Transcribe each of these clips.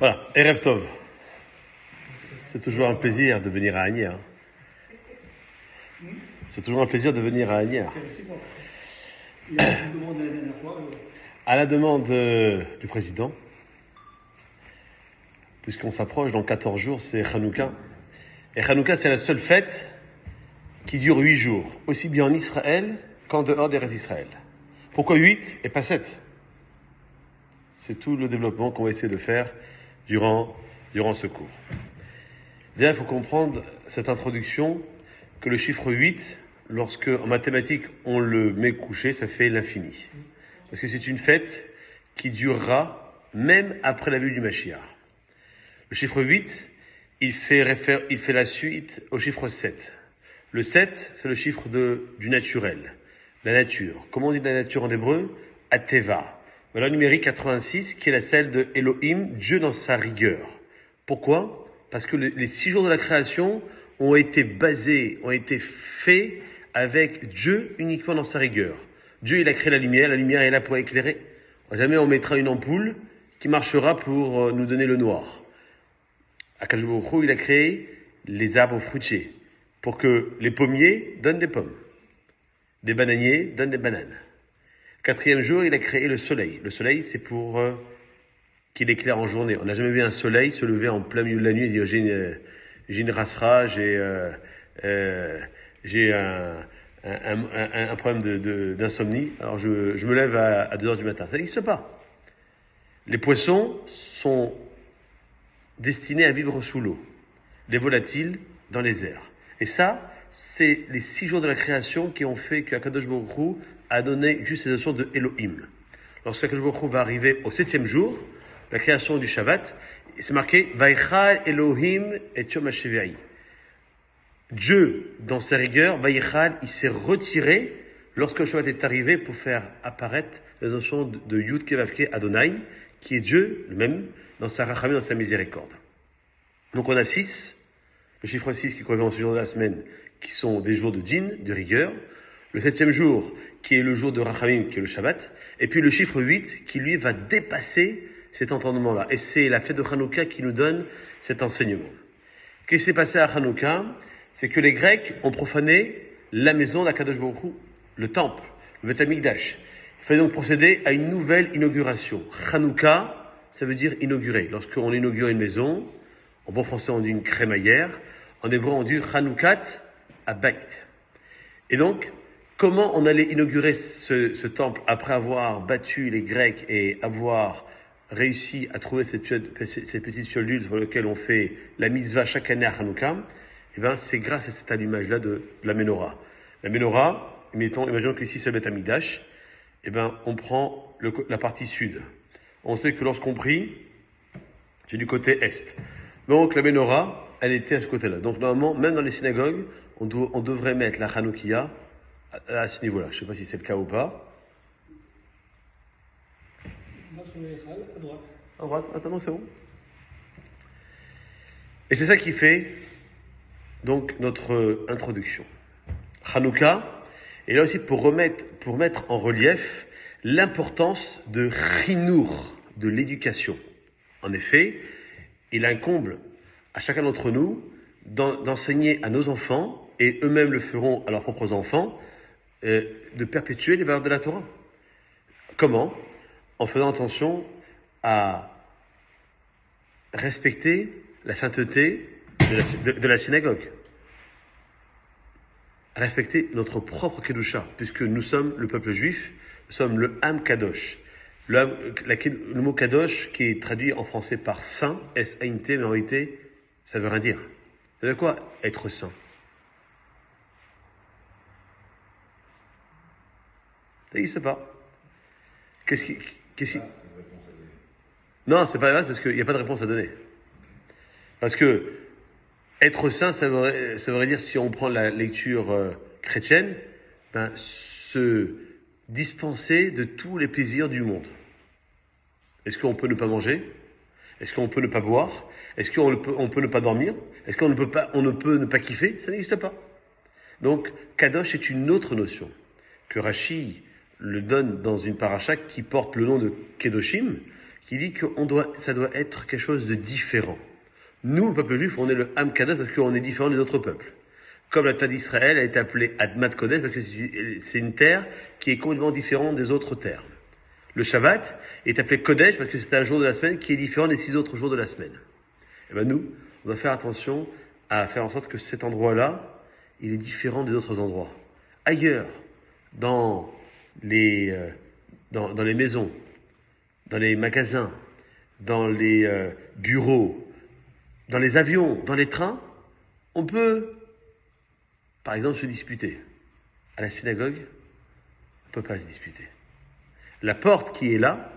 Voilà, Erev Tov. C'est toujours un plaisir de venir à Agnières. C'est toujours un plaisir de venir à Agnières. C'est réciproque. Il y a une demande la dernière fois. À la demande du président, puisqu'on s'approche dans 14 jours, c'est Hanouka. Et Hanouka, c'est la seule fête qui dure 8 jours, aussi bien en Israël qu'en dehors des restes d'Israël. Pourquoi 8 et pas 7? C'est tout le développement qu'on va essayer de faire durant ce cours. Déjà, il faut comprendre cette introduction que le chiffre 8, lorsque en mathématiques on le met couché, ça fait l'infini. Parce que c'est une fête qui durera même après la venue du Mashiach. Le chiffre 8, il fait la suite au chiffre 7. Le 7, c'est le chiffre du naturel, la nature. Comment on dit la nature en hébreu? Ateva. Voilà le numérique 86 qui est la celle de Elohim, Dieu dans sa rigueur. Pourquoi? Parce que les 6 jours de la création ont été faits avec Dieu uniquement dans sa rigueur. Dieu, il a créé la lumière est là pour éclairer. Jamais on mettra une ampoule qui marchera pour nous donner le noir. Akadosh Baruch Hu, il a créé les arbres fruitiers pour que les pommiers donnent des pommes, des bananiers donnent des bananes. 4e jour, il a créé le soleil. Le soleil, c'est pour qu'il éclaire en journée. On n'a jamais vu un soleil se lever en plein milieu de la nuit et dire j'ai une rasra, j'ai un problème d'insomnie. Alors je me lève à 2 heures du matin. Ça n'existe pas. Les poissons sont destinés à vivre sous l'eau. Les volatiles dans les airs. Et ça, c'est les 6 jours de la création qui ont fait qu'Akadosh Baruch Hu a donné juste ces notions de Elohim. Lorsque Akadosh Baruch Hu va arriver au 7e jour, la création du Shabbat, c'est marqué Vaïchal Elohim et Yom HaShivai. Dieu, dans sa rigueur, Vaïchal, il s'est retiré lorsque le Shabbat est arrivé pour faire apparaître la notion de Yud Kevavke Adonai, qui est Dieu, le même, dans sa rachamim, dans sa miséricorde. Donc on a 6, le chiffre 6 qui correspond aux 6 jours de la semaine, qui sont des jours de din, de rigueur, le 7e jour, qui est le jour de rachamim, qui est le Shabbat, et puis le chiffre 8, qui lui va dépasser cet entendement-là. Et c'est la fête de Hanouka qui nous donne cet enseignement. Qu'est-ce qui s'est passé à Hanouka? C'est que les Grecs ont profané la maison d'Akadosh Baruch Hu, le temple, le Beth Amikdash. Il fallait donc procéder à une nouvelle inauguration. Hanouka, ça veut dire inaugurer. Lorsqu'on inaugure une maison, en bon français on dit une crémaillère, en hébreu on dit Hanoukat Abayt. Et donc, comment on allait inaugurer ce temple après avoir battu les Grecs et avoir réussi à trouver cette petite fiole sur laquelle on fait la mitzvah chaque année à Hanouka? Eh bien, c'est grâce à cet allumage-là de la menorah. La menorah, imaginons qu'ici c'est le Beth Amikdash, eh bien, on prend la partie sud. On sait que lorsqu'on prie, c'est du côté est. Donc, la menorah, elle était à ce côté-là. Donc, normalement, même dans les synagogues, on devrait mettre la Hanoukia à ce niveau-là. Je ne sais pas si c'est le cas ou pas. À droite. À droite, attends, c'est bon. Et c'est ça qui fait donc notre introduction. Hanouka est là aussi pour mettre en relief l'importance de chinour, de l'éducation. En effet, il incombe à chacun d'entre nous d'enseigner à nos enfants, et eux-mêmes le feront à leurs propres enfants, de perpétuer les valeurs de la Torah. Comment? En faisant attention à respecter la sainteté de la synagogue. Respecter notre propre Kedusha, puisque nous sommes le peuple juif, nous sommes le Am Kadosh. Le mot Kadosh, qui est traduit en français par saint, S-A-I-N-T, mais en réalité, ça veut rien dire. Ça veut quoi, être saint? Ça n'existe pas. Qu'est-ce qui... Non, c'est pas grave, parce qu'il n'y a pas de réponse à donner. Parce que être saint, ça voudrait dire, si on prend la lecture chrétienne, se dispenser de tous les plaisirs du monde. Est-ce qu'on peut ne pas manger? Est-ce qu'on peut ne pas boire? Est-ce qu'on peut ne pas dormir? Est-ce qu'on ne peut ne pas kiffer? Ça n'existe pas. Donc, Kadosh est une autre notion, que Rashi le donne dans une paracha qui porte le nom de Kedoshim, qui dit que ça doit être quelque chose de différent. Nous, le peuple juif, on est le Am Kadosh parce qu'on est différent des autres peuples. Comme la terre d'Israël a été appelée Admat Kodesh parce que c'est une terre qui est complètement différente des autres terres. Le Shabbat est appelé Kodesh parce que c'est un jour de la semaine qui est différent des 6 autres jours de la semaine. Et ben nous, on doit faire attention à faire en sorte que cet endroit-là, il est différent des autres endroits. Ailleurs, dans les maisons, dans les magasins, dans les bureaux, dans les avions, dans les trains, on peut, par exemple, se disputer. À la synagogue, on ne peut pas se disputer. La porte qui est là,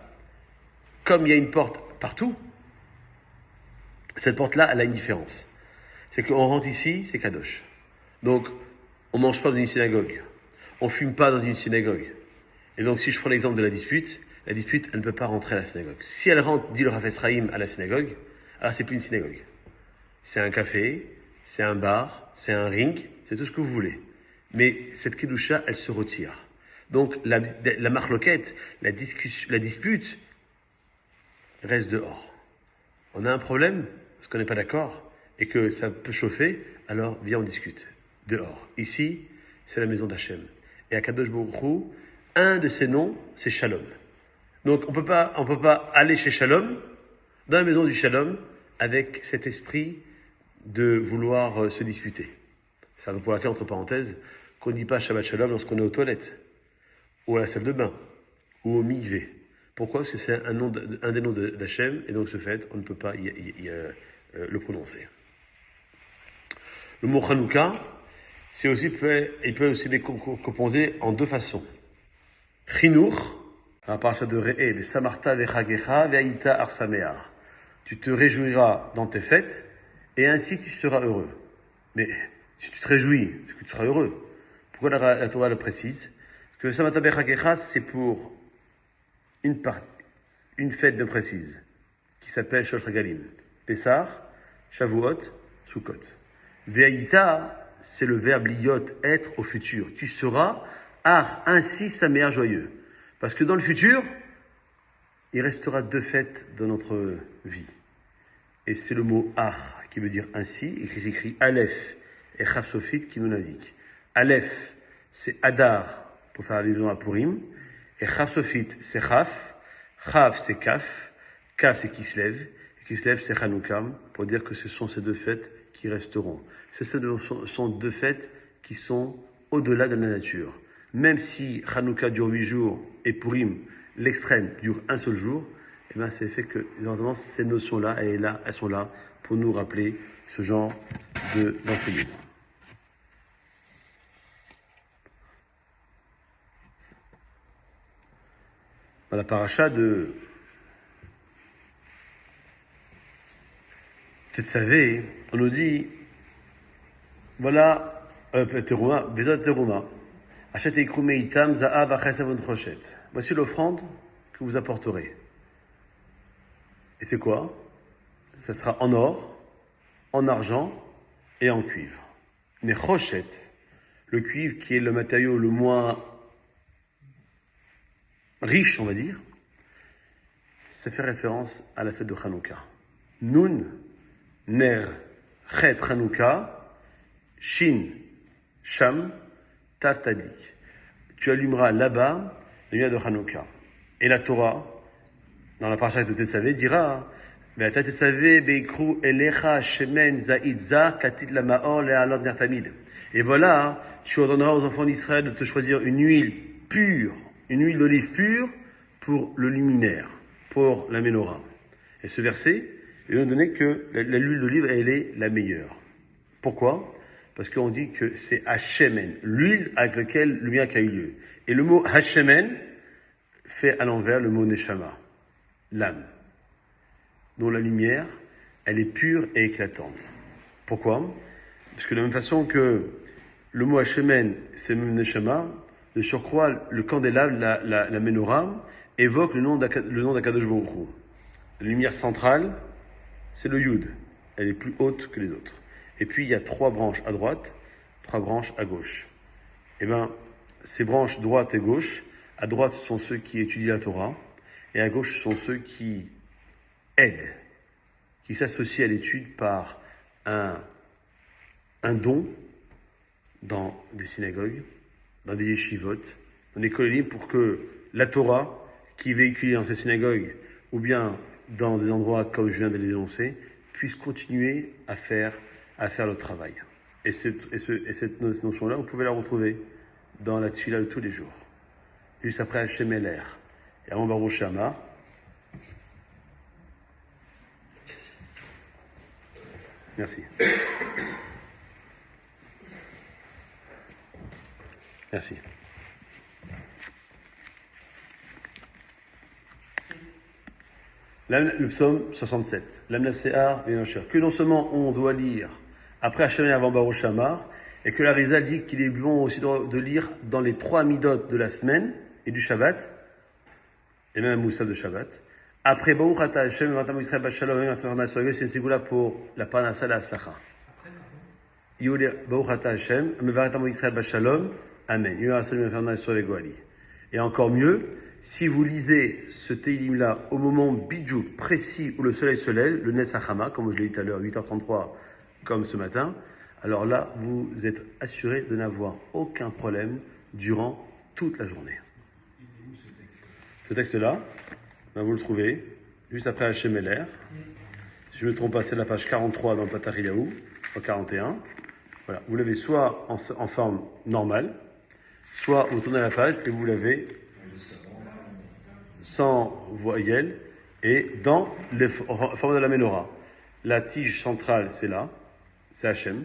comme il y a une porte partout, cette porte-là, elle a une différence. C'est qu'on rentre ici, c'est Kadosh. Donc, on mange pas dans une synagogue. On fume pas dans une synagogue. Et donc, si je prends l'exemple de la dispute, elle ne peut pas rentrer à la synagogue. Si elle rentre, dit le Rav Esraïm, à la synagogue, alors c'est plus une synagogue. C'est un café, c'est un bar, c'est un ring, c'est tout ce que vous voulez. Mais cette kedusha, elle se retire. Donc, la marloquette, la dispute, reste dehors. On a un problème, parce qu'on n'est pas d'accord, et que ça peut chauffer, alors viens on discute. Dehors. Ici, c'est la maison d'Hachem. Et à Kadosh Baruch Hu, un de ses noms, c'est Shalom. Donc on peut pas aller chez Shalom, dans la maison du Shalom, avec cet esprit de vouloir se disputer. C'est pour laquelle, entre parenthèses, qu'on ne dit pas Shabbat Shalom lorsqu'on est aux toilettes, ou à la salle de bain, ou au mikvé. Pourquoi? Parce que c'est un des noms d'Hachem, et donc ce fait, on ne peut pas le prononcer. Le mot Chanukah, il peut aussi décomposer en 2 façons. Chinour, à la paracha de Re'eh, Vesamarta vechagecha ve'aïta arsameah. Tu te réjouiras dans tes fêtes, et ainsi tu seras heureux. Mais si tu te réjouis, c'est que tu seras heureux. Pourquoi la Torah le précise? Parce que Vesamarta vechagecha, c'est pour une fête bien précise, qui s'appelle Shosh Regalim. Pessah, Shavuot, Sukkot. Ve'aïta, c'est le verbe liot, être au futur. Tu seras, ainsi sa mère joyeux. Parce que dans le futur, il restera 2 fêtes dans notre vie. Et c'est le mot ar, qui veut dire ainsi, et qui s'écrit Aleph et Chaf Sofit qui nous l'indique. Aleph, c'est Adar, pour faire allusion à Purim, et Chaf Sofit, c'est Chaf, Chaf, c'est Kaf, Kaf, c'est Kislev, et Kislev, c'est Chanukah, pour dire que ce sont ces 2 fêtes qui resteront. Ce sont 2 fêtes qui sont au-delà de la nature. Même si Hanouka dure 8 jours et Purim, l'extrême, dure un seul jour, eh bien, c'est fait que, évidemment, ces notions-là, elles sont là pour nous rappeler ce genre d'enseignement. Dans la paracha de Tetzavé, on nous dit, voilà, Bezat Teruma, voici l'offrande que vous apporterez. Et c'est quoi? Ça sera en or, en argent et en cuivre. Nechoshet, le cuivre qui est le matériau le moins riche, on va dire, ça fait référence à la fête de Hanouka. Nun, Ner, Chet Hanouka, Shin, Sham, Tav Tadik. Tu allumeras là-bas le lumière de Hanouka. Et la Torah, dans la paracha de Tetzavé, dira Ve'ata Tetzavé beikru elecha shemen za'idza katit la ma'or le'alot nertamid. Et voilà, tu ordonneras aux enfants d'Israël de te choisir une huile pure, une huile d'olive pure pour le luminaire, pour la menorah. Et ce verset, il nous donne que l'huile d'olive, elle est la meilleure. Pourquoi? Parce qu'on dit que c'est Hashemen, l'huile avec laquelle le miracle a eu lieu. Et le mot Hashemen fait à l'envers le mot Neshama, l'âme, dont la lumière, elle est pure et éclatante. Pourquoi? Parce que de la même façon que le mot Hashemen, c'est le même Neshama, de surcroît, le candélabre, la menorah, évoque le nom d'Akadosh Baruch Hu. La lumière centrale, c'est le Yud. Elle est plus haute que les autres. Et puis, il y a 3 branches à droite, 3 branches à gauche. Eh bien, ces branches droite et gauche, à droite sont ceux qui étudient la Torah, et à gauche sont ceux qui aide, qui s'associe à l'étude par un don dans des synagogues, dans des yeshivot, dans des kolélim, pour que la Torah, qui est véhiculée dans ces synagogues, ou bien dans des endroits comme je viens de les énoncer, puisse continuer à faire le travail. Et cette notion-là, vous pouvez la retrouver dans la tfila de tous les jours. Juste après Hashem Eler, et avant Baruch Shamar. Merci. Merci. Le psaume 67. L'Amnaséar, que non seulement on doit lire après Hashem avant Baruch Shamar, et que la Rizal dit qu'il est bon aussi de lire dans les 3 midot de la semaine et du Shabbat, et même un moussaf de Shabbat. Après Baruch Ata Hashem, Vatam Israël Bashalom, c'est une ségoula pour la Parnassa la Aslacha. Yoli Baruch Ata Hashem, Vatam Israël Bashalom, Amen. Et encore mieux, si vous lisez ce Teilim-là au moment bidjou précis où le soleil se lève, le Nes Hachama, comme je l'ai dit tout à l'heure, 8h33, comme ce matin, alors là, vous êtes assuré de n'avoir aucun problème durant toute la journée. Ce texte-là, ben vous le trouvez juste après Hashem Eler. Si je ne me trompe pas, c'est la page 43 dans le Patariyahu, en 41. Voilà, vous l'avez soit en forme normale, soit vous tournez la page et vous l'avez sans voyelle et dans le format de la menorah. La tige centrale, c'est là, c'est Hachem.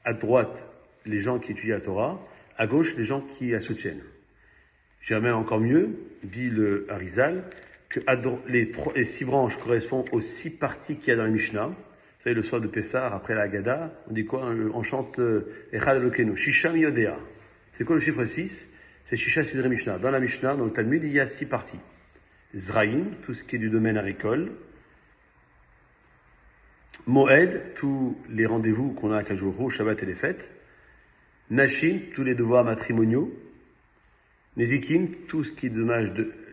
À droite, les gens qui étudient la Torah. À gauche, les gens qui la soutiennent. J'irais même encore mieux, dit le Harizal, que les 6 branches correspondent aux 6 parties qu'il y a dans la Mishnah. Vous savez, le soir de Pessah, après la Haggadah, on dit quoi? On chante Echad Elokeinu, Shisha Miyodea. C'est quoi le chiffre 6? C'est Shisha Sidre Mishnah. Dans la Mishnah, dans le Talmud, il y a 6 parties. Zraïm, tout ce qui est du domaine agricole. Moed, tous les rendez-vous qu'on a à Kajouro, Shabbat et les fêtes. Nashim, tous les devoirs matrimoniaux. Nezikim, tout ce qui est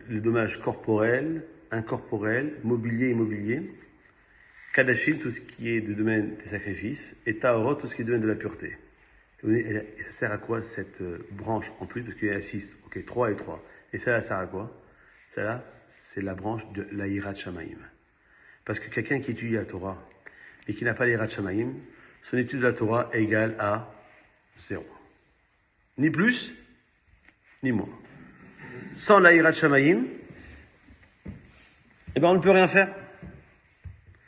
les dommages corporels, incorporels, mobilier, immobilier. Kadashim, tout ce qui est du domaine des sacrifices. Et Taorot, tout ce qui est du domaine de la pureté. Et ça sert à quoi cette branche en plus? Parce qu'il y a 6, ok, 3 et 3. Et ça sert à quoi? Celle-là, c'est la branche de la Yirat Shamaim. Parce que quelqu'un qui étudie la Torah et qui n'a pas la Yirat Shamaim, son étude de la Torah est égale à 0. Ni plus, ni moins. Sans la Yirat Shamaim, eh ben on ne peut rien faire.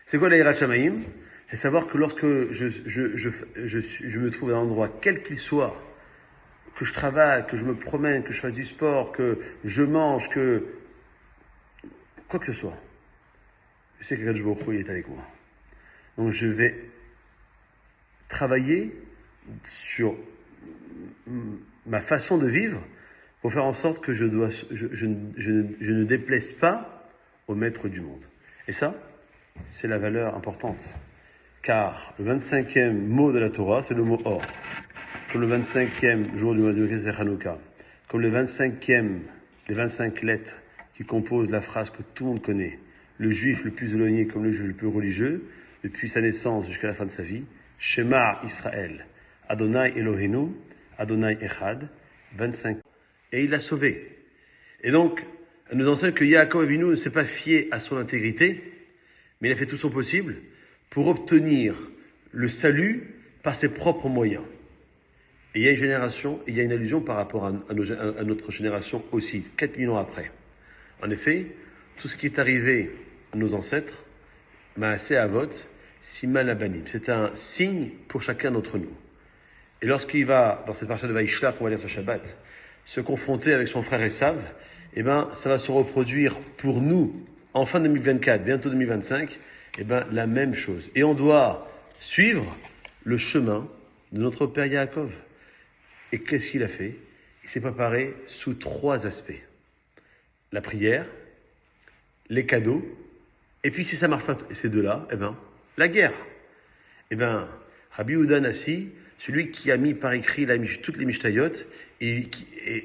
C'est quoi la Yirat Shamaim? C'est savoir que lorsque je me trouve à un endroit, quel qu'il soit, que je travaille, que je me promène, que je fasse du sport, que je mange, que quoi que ce soit, je sais que Kadosh Baruch Hu, il est avec moi. Donc je vais travailler sur ma façon de vivre pour faire en sorte que je ne déplaise pas au maître du monde. Et ça, c'est la valeur importante. Car le 25e mot de la Torah, c'est le mot or. Comme le 25e jour du mois de c'est Hanouka. Comme les 25 lettres qui composent la phrase que tout le monde connaît. Le juif le plus éloigné comme le juif le plus religieux, depuis sa naissance jusqu'à la fin de sa vie. Shema Israël. Adonai Eloheinu, Adonai Echad. 25. Et il l'a sauvé. Et donc, elle nous enseigne que Yaakov Avinu ne s'est pas fié à son intégrité, mais il a fait tout son possible pour obtenir le salut par ses propres moyens. Et il y a une génération, et il y a une allusion par rapport à notre génération aussi, 4000 ans après. En effet, tout ce qui est arrivé à nos ancêtres, Maaseh Avot, Siman Abanim, c'est un signe pour chacun d'entre nous. Et lorsqu'il va, dans cette partie de Vaïshla, qu'on va lire ce Shabbat, se confronter avec son frère Esav, eh ben, ça va se reproduire pour nous, en fin 2024, bientôt 2025, eh ben, la même chose. Et on doit suivre le chemin de notre père Yaakov. Et qu'est-ce qu'il a fait? Il s'est préparé sous 3 aspects. La prière, les cadeaux, et puis si ça marche pas, ces 2-là, eh ben, la guerre. Eh ben, Rabbi Yehuda Nassi, celui qui a mis par écrit toutes les Mishnayot, il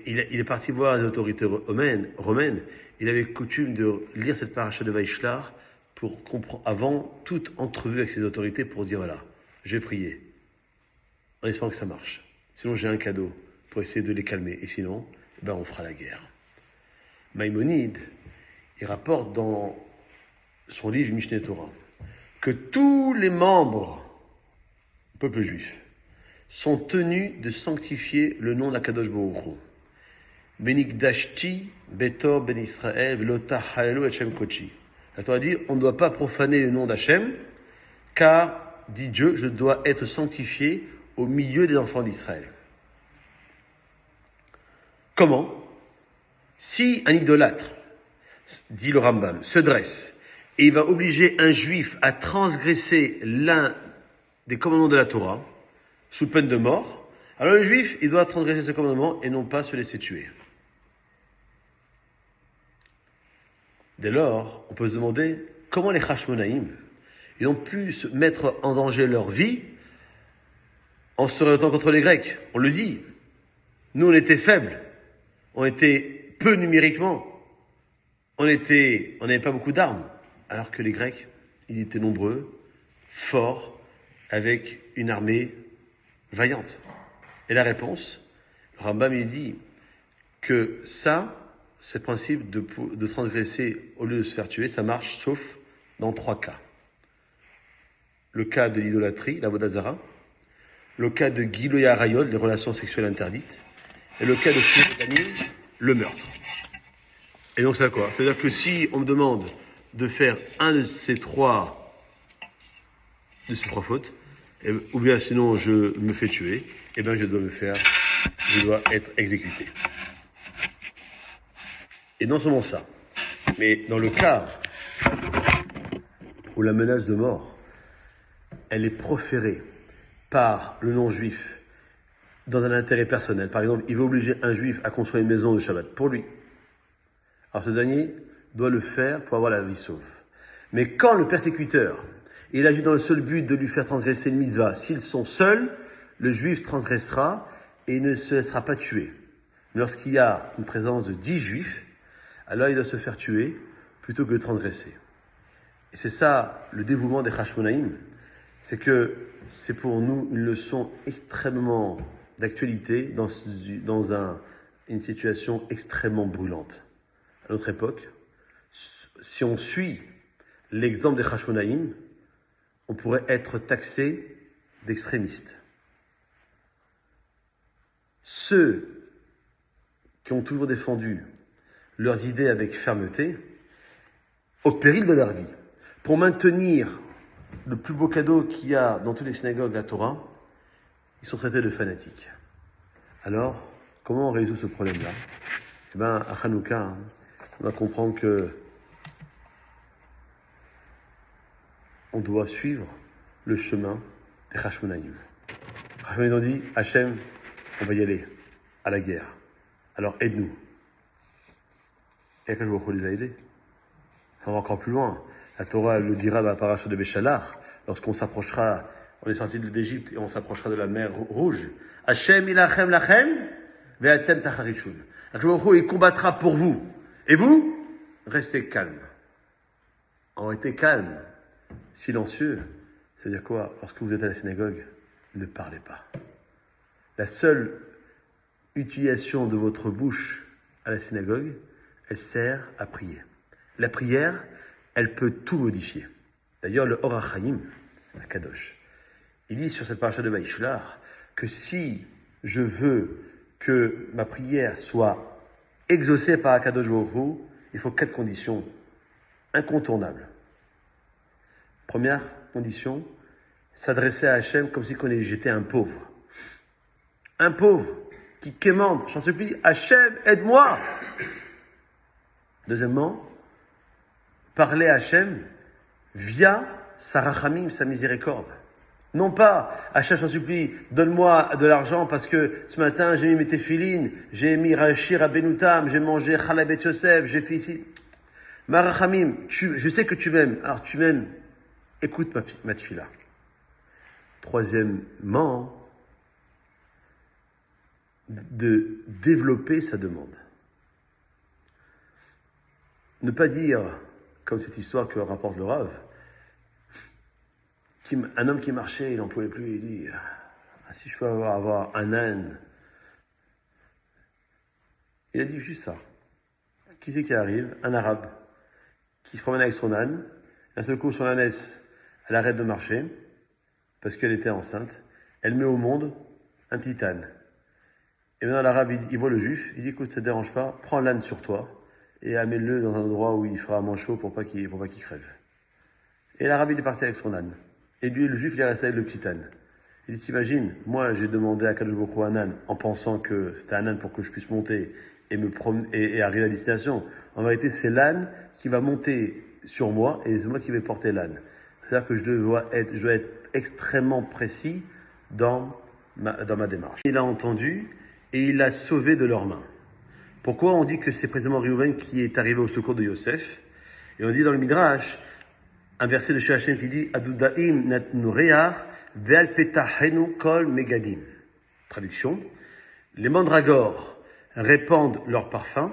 est parti voir les autorités romaines. Il avait coutume de lire cette paracha de Vaïshlar avant toute entrevue avec ses autorités pour dire voilà, je vais prier, en espérant que ça marche. Sinon j'ai un cadeau pour essayer de les calmer, et sinon, on fera la guerre. Maïmonide, il rapporte dans son livre Mishneh Torah que tous les membres du peuple juif sont tenus de sanctifier le nom d'Akadosh Baruch Hu. Benikdashti beto ben Israël velota halelu et Shem kochi. La Torah dit, on ne doit pas profaner le nom d'Hachem, car, dit Dieu, je dois être sanctifié au milieu des enfants d'Israël. Comment? Si un idolâtre, dit le Rambam, se dresse et il va obliger un juif à transgresser l'un des commandements de la Torah, sous peine de mort, alors le juif, il doit transgresser ce commandement et non pas se laisser tuer. Dès lors, on peut se demander comment les Hashmonaïm, ils ont pu se mettre en danger leur vie en se révoltant contre les Grecs. On le dit. Nous, on était faibles. On était peu numériquement. On n'avait pas beaucoup d'armes. Alors que les Grecs, ils étaient nombreux, forts, avec une armée vaillante. Et la réponse, le Rambam, il dit que ça, c'est le principe de transgresser au lieu de se faire tuer, ça marche sauf dans 3 cas. Le cas de l'idolâtrie, la Vodazara, le cas de Giloya Arayot, les relations sexuelles interdites, et le cas de Shirotani, le meurtre. Et donc c'est quoi? C'est-à-dire que si on me demande de faire un de ces trois fautes, ou bien sinon je me fais tuer, je dois être exécuté. Et non seulement ça, mais dans le cas où la menace de mort, elle est proférée par le non-juif dans un intérêt personnel. Par exemple, il veut obliger un juif à construire une maison de Shabbat pour lui. Alors ce dernier doit le faire pour avoir la vie sauve. Mais quand le persécuteur, il agit dans le seul but de lui faire transgresser une mitzvah, s'ils sont seuls, le juif transgressera et ne se laissera pas tuer. Mais lorsqu'il y a une présence de 10 juifs, alors il doit se faire tuer plutôt que de transgresser. Et c'est ça le dévouement des Hashmonaïm, c'est que c'est pour nous une leçon extrêmement d'actualité dans une situation extrêmement brûlante. À notre époque, si on suit l'exemple des Hashmonaïm, on pourrait être taxé d'extrémistes. Ceux qui ont toujours défendu leurs idées avec fermeté, au péril de leur vie, pour maintenir le plus beau cadeau qu'il y a dans toutes les synagogues, la Torah, ils sont traités de fanatiques. Alors, comment on résout ce problème-là? À Hanouka, on va comprendre que on doit suivre le chemin des Hashmonaïm. Les Hashmonaïm ont dit, Hachem, on va y aller à la guerre. Alors aide-nous. Et quand je vois les a aidés, on va encore plus loin. La Torah le dira dans la paracha de Béchalar, lorsqu'on s'approchera, on est sorti d'Égypte et on s'approchera de la mer Rouge. Hachem ilachem lachem, ve'atem tacharishun. Il combattra pour vous. Et vous, restez calme. En réalité calme, silencieux, c'est-à-dire quoi? Lorsque vous êtes à la synagogue, ne parlez pas. La seule utilisation de votre bouche à la synagogue, elle sert à prier. La prière, elle peut tout modifier. D'ailleurs, le Or HaChaim, à Kadosh, il dit sur cette paracha de Vaishlar que si je veux que ma prière soit exaucée par Akadosh Baruch Hu, il faut 4 conditions incontournables. Première condition, s'adresser à Hachem comme si j'étais un pauvre. Un pauvre qui quémande, j'en supplie, Hachem, aide-moi. Deuxièmement, parler à Hachem via sa rachamim, sa miséricorde. Non pas, Hachem, j'en supplie, donne-moi de l'argent parce que ce matin j'ai mis mes téphilines, j'ai mis Rachir à Benoutam, j'ai mangé Chalabet Yosef, j'ai fait ici. Ma rachamim, je sais que tu m'aimes, alors tu m'aimes, écoute ma tefila. Troisièmement, de développer sa demande. Ne pas dire, comme cette histoire que rapporte le Rav. Un homme qui marchait, il n'en pouvait plus, il dit, si je peux avoir un âne. Il a dit juste ça. Qui c'est qui arrive? Un arabe qui se promène avec son âne. D'un seul coup, son ânesse, elle arrête de marcher parce qu'elle était enceinte. Elle met au monde un petit âne. Et maintenant, l'arabe, il voit le juif. Il dit, écoute, ça te dérange pas, prends l'âne sur toi et amène-le dans un endroit où il fera moins chaud pour pas qu'il crève. Et l'arabe, il est parti avec son âne. Et lui, le juif, il est resté avec le petit âne. Il dit, t'imagines, moi, j'ai demandé à Kadosh Baruch Hu un âne en pensant que c'était un âne pour que je puisse monter et me promener et arriver à destination. En vérité, c'est l'âne qui va monter sur moi et c'est moi qui vais porter l'âne. C'est-à-dire que je dois être extrêmement précis dans ma démarche. Il a entendu et il l'a sauvé de leurs mains. Pourquoi on dit que c'est précisément Réhouven qui est arrivé au secours de Yosef? Et on dit dans le Midrash, un verset de chez Hachem qui dit Adudaim natnu reach ve'al petachenu kol megadim. Traduction, les mandragores répandent leur parfum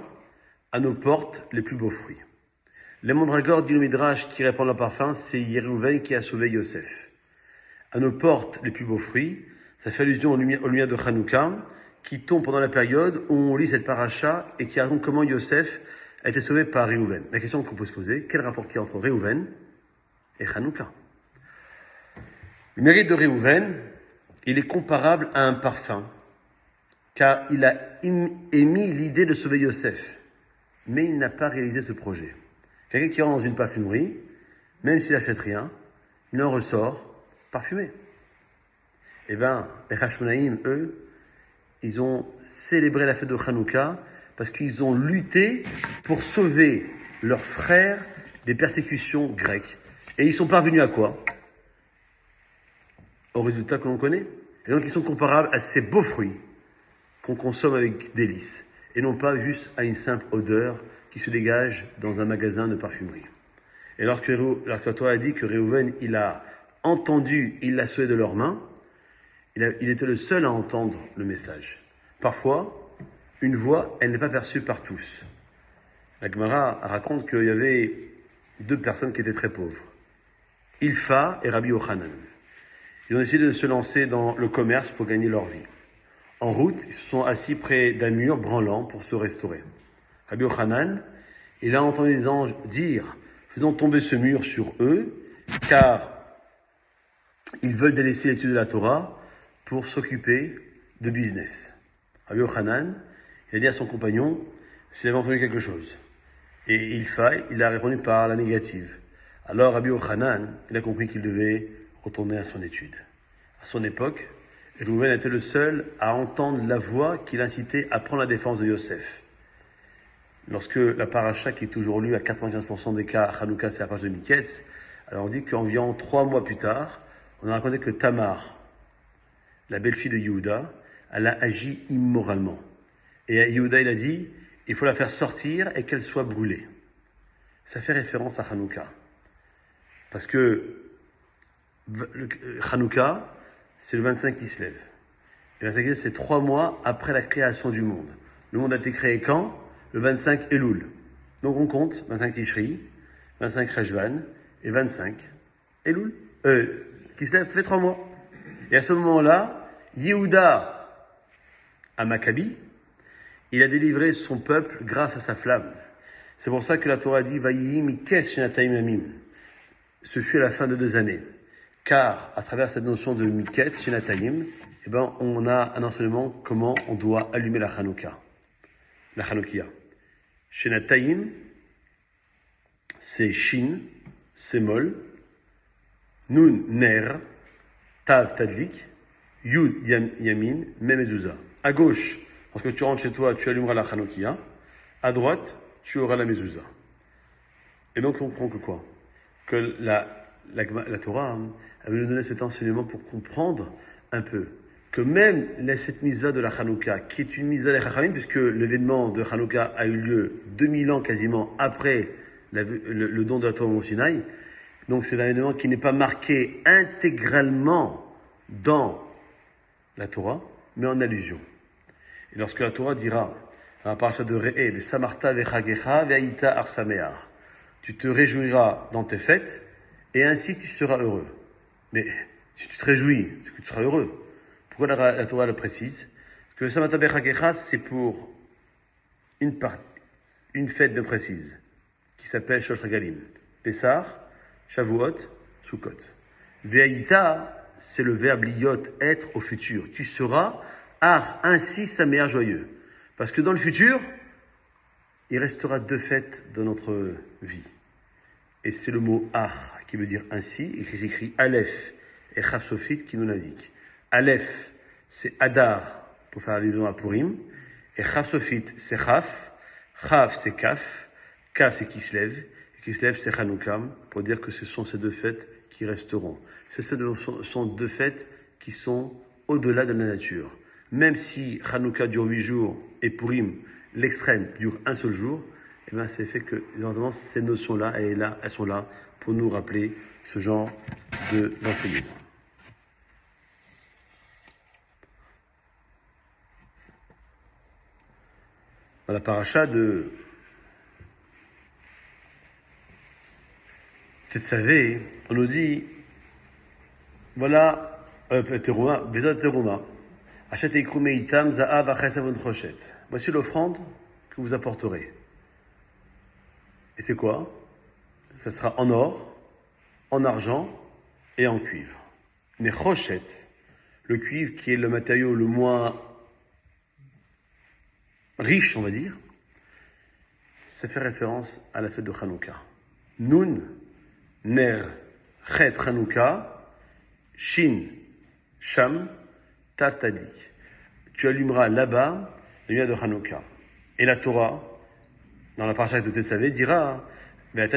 à nos portes les plus beaux fruits. Les mandragores du Midrash qui répandent leur parfum, c'est Réhouven qui a sauvé Yosef. À nos portes les plus beaux fruits, ça fait allusion aux lumières de Hanouka qui tombent pendant la période où on lit cette paracha et qui raconte comment Yosef a été sauvé par Réhouven. La question qu'on peut se poser, quel rapport qu'il y a entre Réhouven et Hanouka? Le mérite de Réhouven, il est comparable à un parfum, car il a émis l'idée de sauver Yosef, mais il n'a pas réalisé ce projet. Quelqu'un qui rentre dans une parfumerie, même s'il n'achète rien, il en ressort parfumé. Eh bien, les Hashmonaïm, eux, ils ont célébré la fête de Hanouka parce qu'ils ont lutté pour sauver leurs frères des persécutions grecques. Et ils sont parvenus à quoi? Au résultat que l'on connaît. Et donc ils sont comparables à ces beaux fruits qu'on consomme avec délice, et non pas juste à une simple odeur qui se dégage dans un magasin de parfumerie. Et lorsque toi a dit que Réhouven, il a entendu, il l'a sauvé de leurs mains, il était le seul à entendre le message. Parfois, une voix, elle n'est pas perçue par tous. La Gemara raconte qu'il y avait deux personnes qui étaient très pauvres, Ilfa et Rabbi Yochanan. Ils ont décidé de se lancer dans le commerce pour gagner leur vie. En route, ils se sont assis près d'un mur branlant pour se restaurer. Rabbi Yochanan, il a entendu les anges dire, faisons tomber ce mur sur eux, car ils veulent délaisser l'étude de la Torah pour s'occuper de business. Rabbi Yochanan, il a dit à son compagnon s'il avait entendu quelque chose. Et il a répondu par la négative. Alors Rabbi Yochanan, il a compris qu'il devait retourner à son étude. À son époque, Réhouven était le seul à entendre la voix qui l'incitait à prendre la défense de Yosef. Lorsque la paracha qui est toujours lue à 95% des cas, Hanouka, c'est la paracha de Miketz, alors on dit qu'environ 3 mois plus tard, on a raconté que Tamar, la belle-fille de Yehuda, elle a agi immoralement. Et Yehuda, il a dit, il faut la faire sortir et qu'elle soit brûlée. Ça fait référence à Hanouka. Parce que Hanouka, c'est le 25 qui se lève. Et le 25 c'est 3 mois après la création du monde. Le monde a été créé quand? Le 25 Elul. Donc on compte 25 Tishri, 25 Rejvan et 25 Elul. Qui se lève, ça fait 3 mois. Et à ce moment-là, Yehuda à Maccabi, il a délivré son peuple grâce à sa flamme. C'est pour ça que la Torah dit Vayihi mikes shenatayim yamim. Ce fut à la fin de 2 années. Car, à travers cette notion de miketz shenatayim, eh ben, on a un enseignement comment on doit allumer la Hanouka. La Hanoukia. Shenatayim, c'est shin, c'est mol, nun, ner, tav, tadlik, yud, yamin, memezouza. À gauche, lorsque tu rentres chez toi, tu allumeras la Hanoukia. À droite, tu auras la mezouza. Et donc, on comprend que quoi? Que la Torah, elle veut nous donner cet enseignement pour comprendre un peu que même cette mitzvah de la Hanouka, qui est une mitzvah des Chachamim, puisque l'événement de Hanouka a eu lieu 2000 ans quasiment après le don de la Torah au Mont Sinaï, donc c'est un événement qui n'est pas marqué intégralement dans la Torah, mais en allusion. Et lorsque la Torah dira, dans la paracha de Re'eh, Samarta vechagecha ve'aïta arsameach, tu te réjouiras dans tes fêtes, et ainsi tu seras heureux. Mais si tu te réjouis, c'est que tu seras heureux. Pourquoi la Torah le précise? Parce que Samata Bechagecha, c'est pour une fête bien précise, qui s'appelle Shosh Regalim. Pessah, Shavuot, Sukkot. Ve'ayita, c'est le verbe liot, être au futur. Tu seras, ainsi sa mère joyeux. Parce que dans le futur, il restera 2 fêtes dans notre vie. Et c'est le mot ar qui veut dire ainsi, et qui s'écrit Aleph et Chaf Sofit qui nous l'indique. Aleph, c'est Adar, pour faire allusion à Purim, et Chaf Sofit, c'est Chaf, Chaf, c'est Kaf, Kaf, c'est Kislev, et Kislev, c'est Chanukah, pour dire que ce sont ces 2 fêtes qui resteront. Ce sont 2 fêtes qui sont au-delà de la nature. Même si Chanukah dure 8 jours et Purim, l'extrême, dure un seul jour, eh bien, c'est fait que, évidemment, ces notions-là, elles sont là pour nous rappeler ce genre d'enseignement. Dans la paracha de Tetzavé, on nous dit, voilà, Bezat Teruma, Achet Eikru Meitam, Za'av Achesavon Choshet. Voici l'offrande que vous apporterez. Et c'est quoi? Ça sera en or, en argent et en cuivre. Les rochettes, le cuivre qui est le matériau le moins riche, on va dire, ça fait référence à la fête de Hanouka. Nun, Ner, Chet Hanouka, Shin, Sham, Tav Tadik. Tu allumeras là-bas la lumière de Hanouka. Et la Torah, dans la paracha de Tetzavé, dira et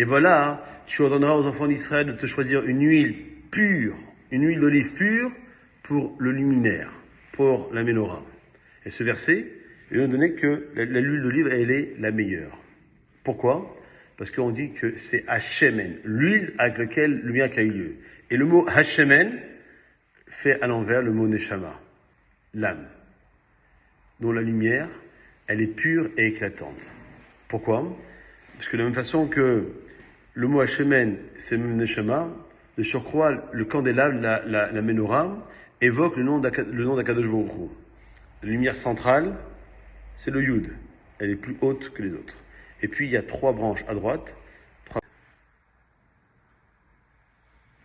voilà, tu ordonneras aux enfants d'Israël de te choisir une huile pure, une huile d'olive pure pour le luminaire, pour la menorah. Et ce verset, il nous donne que l'huile d'olive, elle est la meilleure. Pourquoi? Parce qu'on dit que c'est Hashemen, l'huile avec laquelle le lumière a eu lieu. Et le mot Hashemen fait à l'envers le mot Neshama, l'âme, dont la lumière, elle est pure et éclatante. Pourquoi? Parce que de la même façon que le mot Hashemen, c'est le même Neshama, de surcroît, le candélabre, la menorah, évoque le nom d'Akadosh Baruch Hu. La lumière centrale, c'est le Yud. Elle est plus haute que les autres. Et puis, il y a 3 branches à droite.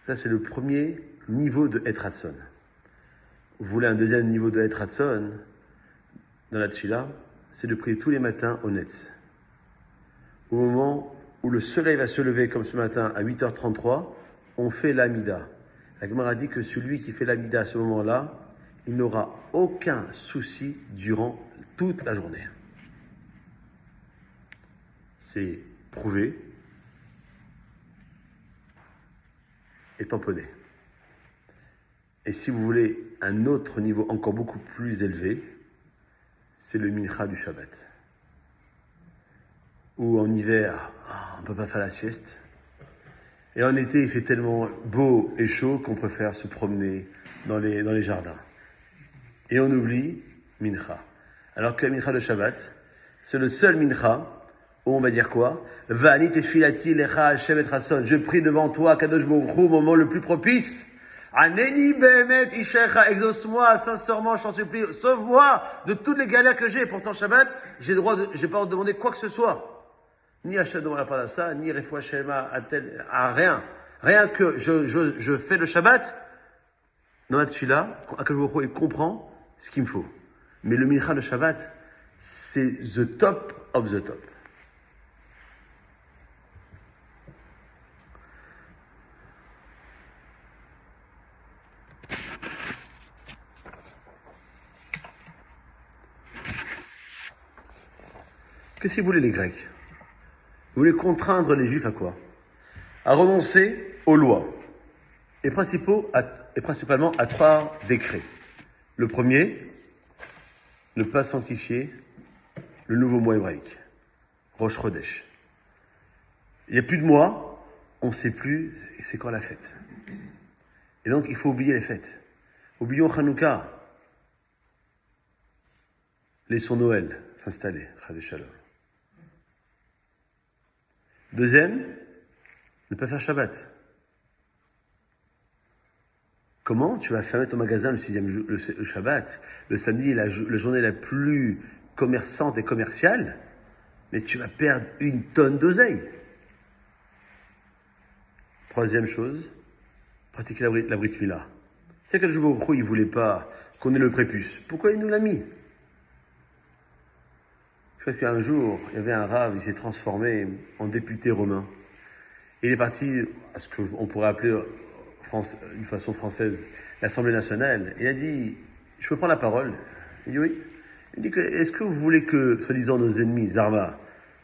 Ça, c'est le premier niveau de Et Ratson. Vous voulez un deuxième niveau de Et Ratson dans la Tfila, c'est de prier tous les matins au Netz. Au moment où le soleil va se lever, comme ce matin, à 8h33, on fait l'Amida. La Gemara dit que celui qui fait l'Amida à ce moment-là, il n'aura aucun souci durant toute la journée. C'est prouvé et tamponné. Et si vous voulez un autre niveau encore beaucoup plus élevé, c'est le mincha du Shabbat. Où en hiver, on ne peut pas faire la sieste. Et en été, il fait tellement beau et chaud qu'on préfère se promener dans les jardins. Et on oublie mincha. Alors que le mincha de Shabbat, c'est le seul mincha où on va dire quoi? Va'ani tefilati lecha Hashem et Rason. Je prie devant toi, Kadosh Baruch Hu, au moment le plus propice. Aneni behemet ishecha, exauce-moi, sincèrement, je t'en supplie, sauve-moi de toutes les galères que j'ai. Pourtant, Shabbat, j'ai pas le droit de demander quoi que ce soit. Ni Hachem devant la parnassa, ni Refoua Shema, à rien. Rien que je fais le Shabbat, dans la tefila, Akadosh Baruch Hu, il comprend ce qu'il me faut. Mais le mincha de Shabbat, c'est the top of the top. Qu'est-ce que voulaient les Grecs? Ils voulaient contraindre les Juifs à quoi? À renoncer aux lois. Et principalement à 3 décrets. Le premier, ne pas sanctifier le nouveau mois hébraïque. Rosh Chodesh. Il n'y a plus de mois, on ne sait plus c'est quand la fête. Et donc, il faut oublier les fêtes. Oublions Hanouka. Laissons Noël s'installer, Chad Shalom. Deuxième, ne pas faire Shabbat. Comment tu vas fermer ton magasin le Shabbat, le samedi, la journée la plus commerçante et commerciale, mais tu vas perdre une tonne d'oseille. Troisième chose, pratiquer la Brit Mila. C'est que le jour où il ne voulait pas qu'on ait le prépuce. Pourquoi il nous l'a mis? Je crois qu'un jour, il y avait un rave, il s'est transformé en député romain. Il est parti à ce qu'on pourrait appeler d'une façon française l'Assemblée nationale. Il a dit, je peux prendre la parole? Il dit oui. Il dit, est-ce que vous voulez que, soi-disant, nos ennemis, Zarma,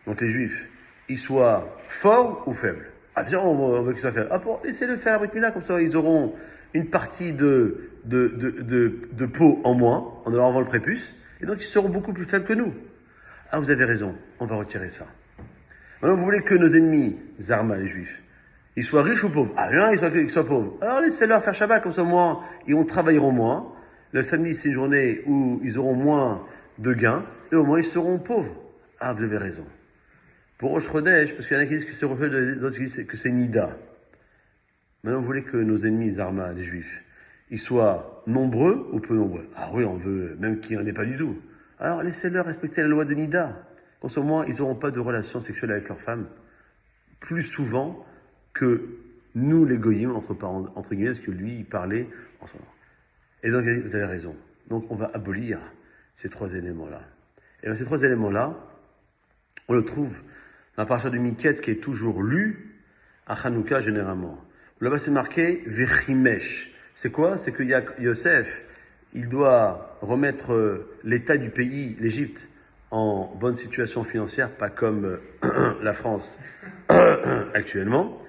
donc les Juifs, ils soient forts ou faibles? Ah bien, on veut qu'ils soient faibles. Ah bon, laissez-le faire la Brit Mila, comme ça ils auront une partie de peau en moins, en leur enlevant le prépuce, et donc ils seront beaucoup plus faibles que nous. Ah, vous avez raison, on va retirer ça. Maintenant, vous voulez que nos ennemis, Zarma, les Juifs, ils soient riches ou pauvres? Ah non, ils soient pauvres. Alors laissez-leur faire Shabbat, comme ça moins, ils travailleront moins. Le samedi, c'est une journée où ils auront moins de gains, et au moins ils seront pauvres. Ah, vous avez raison. Pour Rosh Chodesh, parce qu'il y en a qui disent que c'est Rosh Chodesh, d'autres qui disent que c'est Nida. Maintenant, vous voulez que nos ennemis, Zarma, les Juifs, ils soient nombreux ou peu nombreux? Ah oui, on veut, même qu'il n'y en ait pas du tout. Alors laissez-leur respecter la loi de Nida. Comme ça, au moins, ils n'auront pas de relations sexuelles avec leurs femmes plus souvent que nous, les goyim, entre guillemets, parce que lui, il parlait en ce moment. Et donc, vous avez raison. Donc, on va abolir ces trois éléments-là. Et bien, ces trois éléments-là, on le trouve dans la paracha du Miketz qui est toujours lu à Hanouka généralement. Là-bas, c'est marqué Vechimesh. C'est quoi? C'est que Yosef, il doit remettre l'état du pays, l'Égypte, en bonne situation financière, pas comme la France actuellement.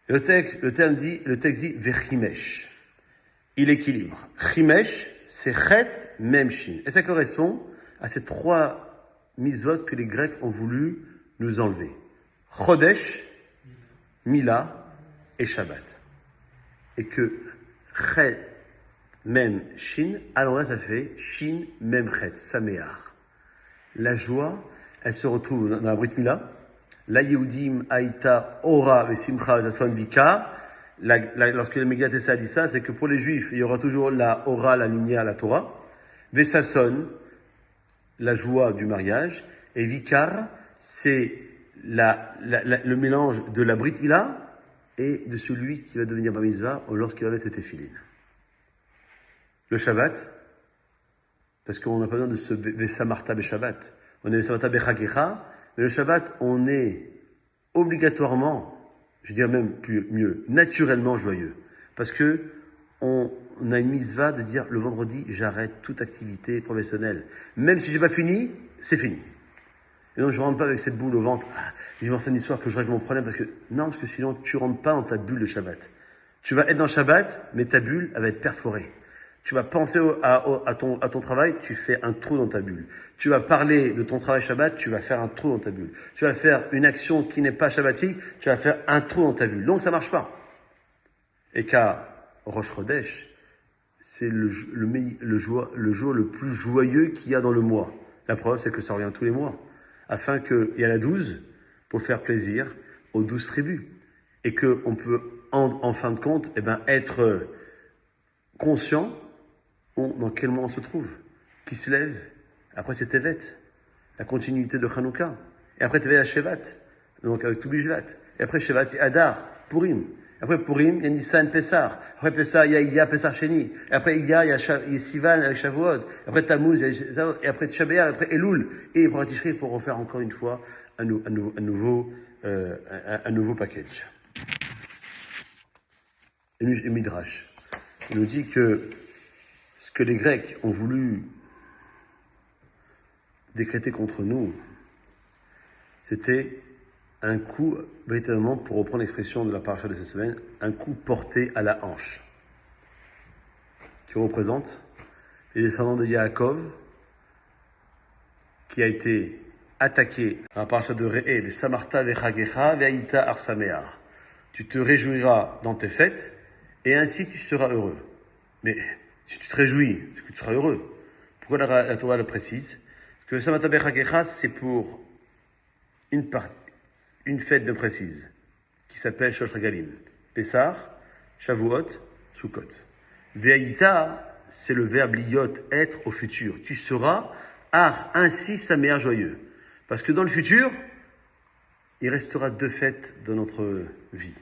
Le texte dit Vechimesh. Il équilibre. Chimesh, c'est Chet, même Shin. Et ça correspond à ces trois mitzvot que les Grecs ont voulu nous enlever. Chodesh, Mila et Shabbat. Et que Chet, même Shin, alors là ça fait Shin, même Chet, Saméar. La joie, elle se retrouve dans la Brit Mila. La Yehudim, Aïta, Ora, Vesimcha, Zason, Vikar. Lorsque le Megillat Esther dit ça, c'est que pour les Juifs, il y aura toujours la Ora, la lumière, la Torah. Vesasson, la joie du mariage. Et Vikar, c'est le mélange de la Brit Mila et de celui qui va devenir Bar Mitzvah lorsqu'il va mettre ses téphilines. Le Shabbat, parce qu'on n'a pas besoin de se Vesamarta Beshabbat. On est Vesamarta Bechagecha, mais le Shabbat, on est obligatoirement, je dirais même mieux, naturellement joyeux. Parce que on a une mitzvah de dire le vendredi, j'arrête toute activité professionnelle. Même si j'ai pas fini, c'est fini. Et donc je rentre pas avec cette boule au ventre. Ah, je vais samedi soir que je règle mon problème parce que sinon tu rentres pas dans ta bulle de Shabbat. Tu vas être dans Shabbat, mais ta bulle, elle va être perforée. Tu vas penser à ton travail, tu fais un trou dans ta bulle. Tu vas parler de ton travail Shabbat, tu vas faire un trou dans ta bulle. Tu vas faire une action qui n'est pas shabbatique, tu vas faire un trou dans ta bulle. Donc ça marche pas. Et qu'à Rosh Chodesh, c'est le jour le plus joyeux qu'il y a dans le mois. La preuve, c'est que ça revient tous les mois. Afin qu'il y a la 12 pour faire plaisir aux 12 tribus. Et qu'on peut, en fin de compte, être conscient dans quel mois on se trouve. Qui se lève. Après, c'est Tevet, la continuité de Hanouka. Et après, Tevet à Shevat, donc avec tout Bishvat. Et après, Shevat, Adar, Purim. Après Purim, il y a Nissan, Pessah. Après Pessah, il y a Pessah Sheni. Et après, il y a Sivan avec Shavuot. Après Tammuz, et après Tchabéa, après Elul. Et pour Tishri, pour refaire encore une fois un nouveau package. Et Midrash. Il nous dit que ce que les Grecs ont voulu décréter contre nous, c'était un coup, véritablement, pour reprendre l'expression de la paracha de cette semaine, un coup porté à la hanche, qui représente les descendants de Yaakov, qui a été attaqué dans la paracha de Re'eh, de Samarta vechagecha ve'aïta arsamear. Tu te réjouiras dans tes fêtes, et ainsi tu seras heureux. Mais si tu te réjouis, c'est que tu seras heureux. Pourquoi la Torah le précise? Que Samata Bechagecha, c'est pour une fête bien précise, qui s'appelle Shosh Regalim. Pessah, Shavuot, Sukkot. Ve'ayita, c'est le verbe liot, être au futur. Tu seras, ainsi sa mère joyeux. Parce que dans le futur, il restera 2 fêtes dans notre vie.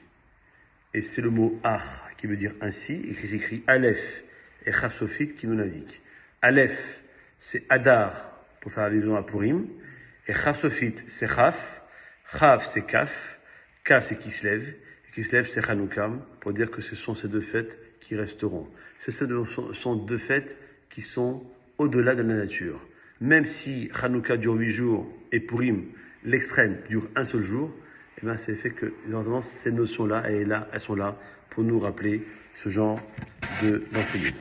Et c'est le mot ar, qui veut dire ainsi, et qui s'écrit Aleph et Chaf Sofit, qui nous l'indique. Aleph, c'est Adar, pour faire allusion à Purim, et Chaf Sofit, c'est Chaf, Chaf, c'est Kaf, Kaf, c'est Kislev, et Kislev, c'est Chanukah, pour dire que ce sont ces 2 fêtes qui resteront. Ce sont 2 fêtes qui sont au-delà de la nature. Même si Chanukah dure 8 jours, et Purim, l'extrême, dure un seul jour, eh bien, c'est fait que, évidemment, ces notions-là, elles sont là pour nous rappeler ce genre d'enseignement.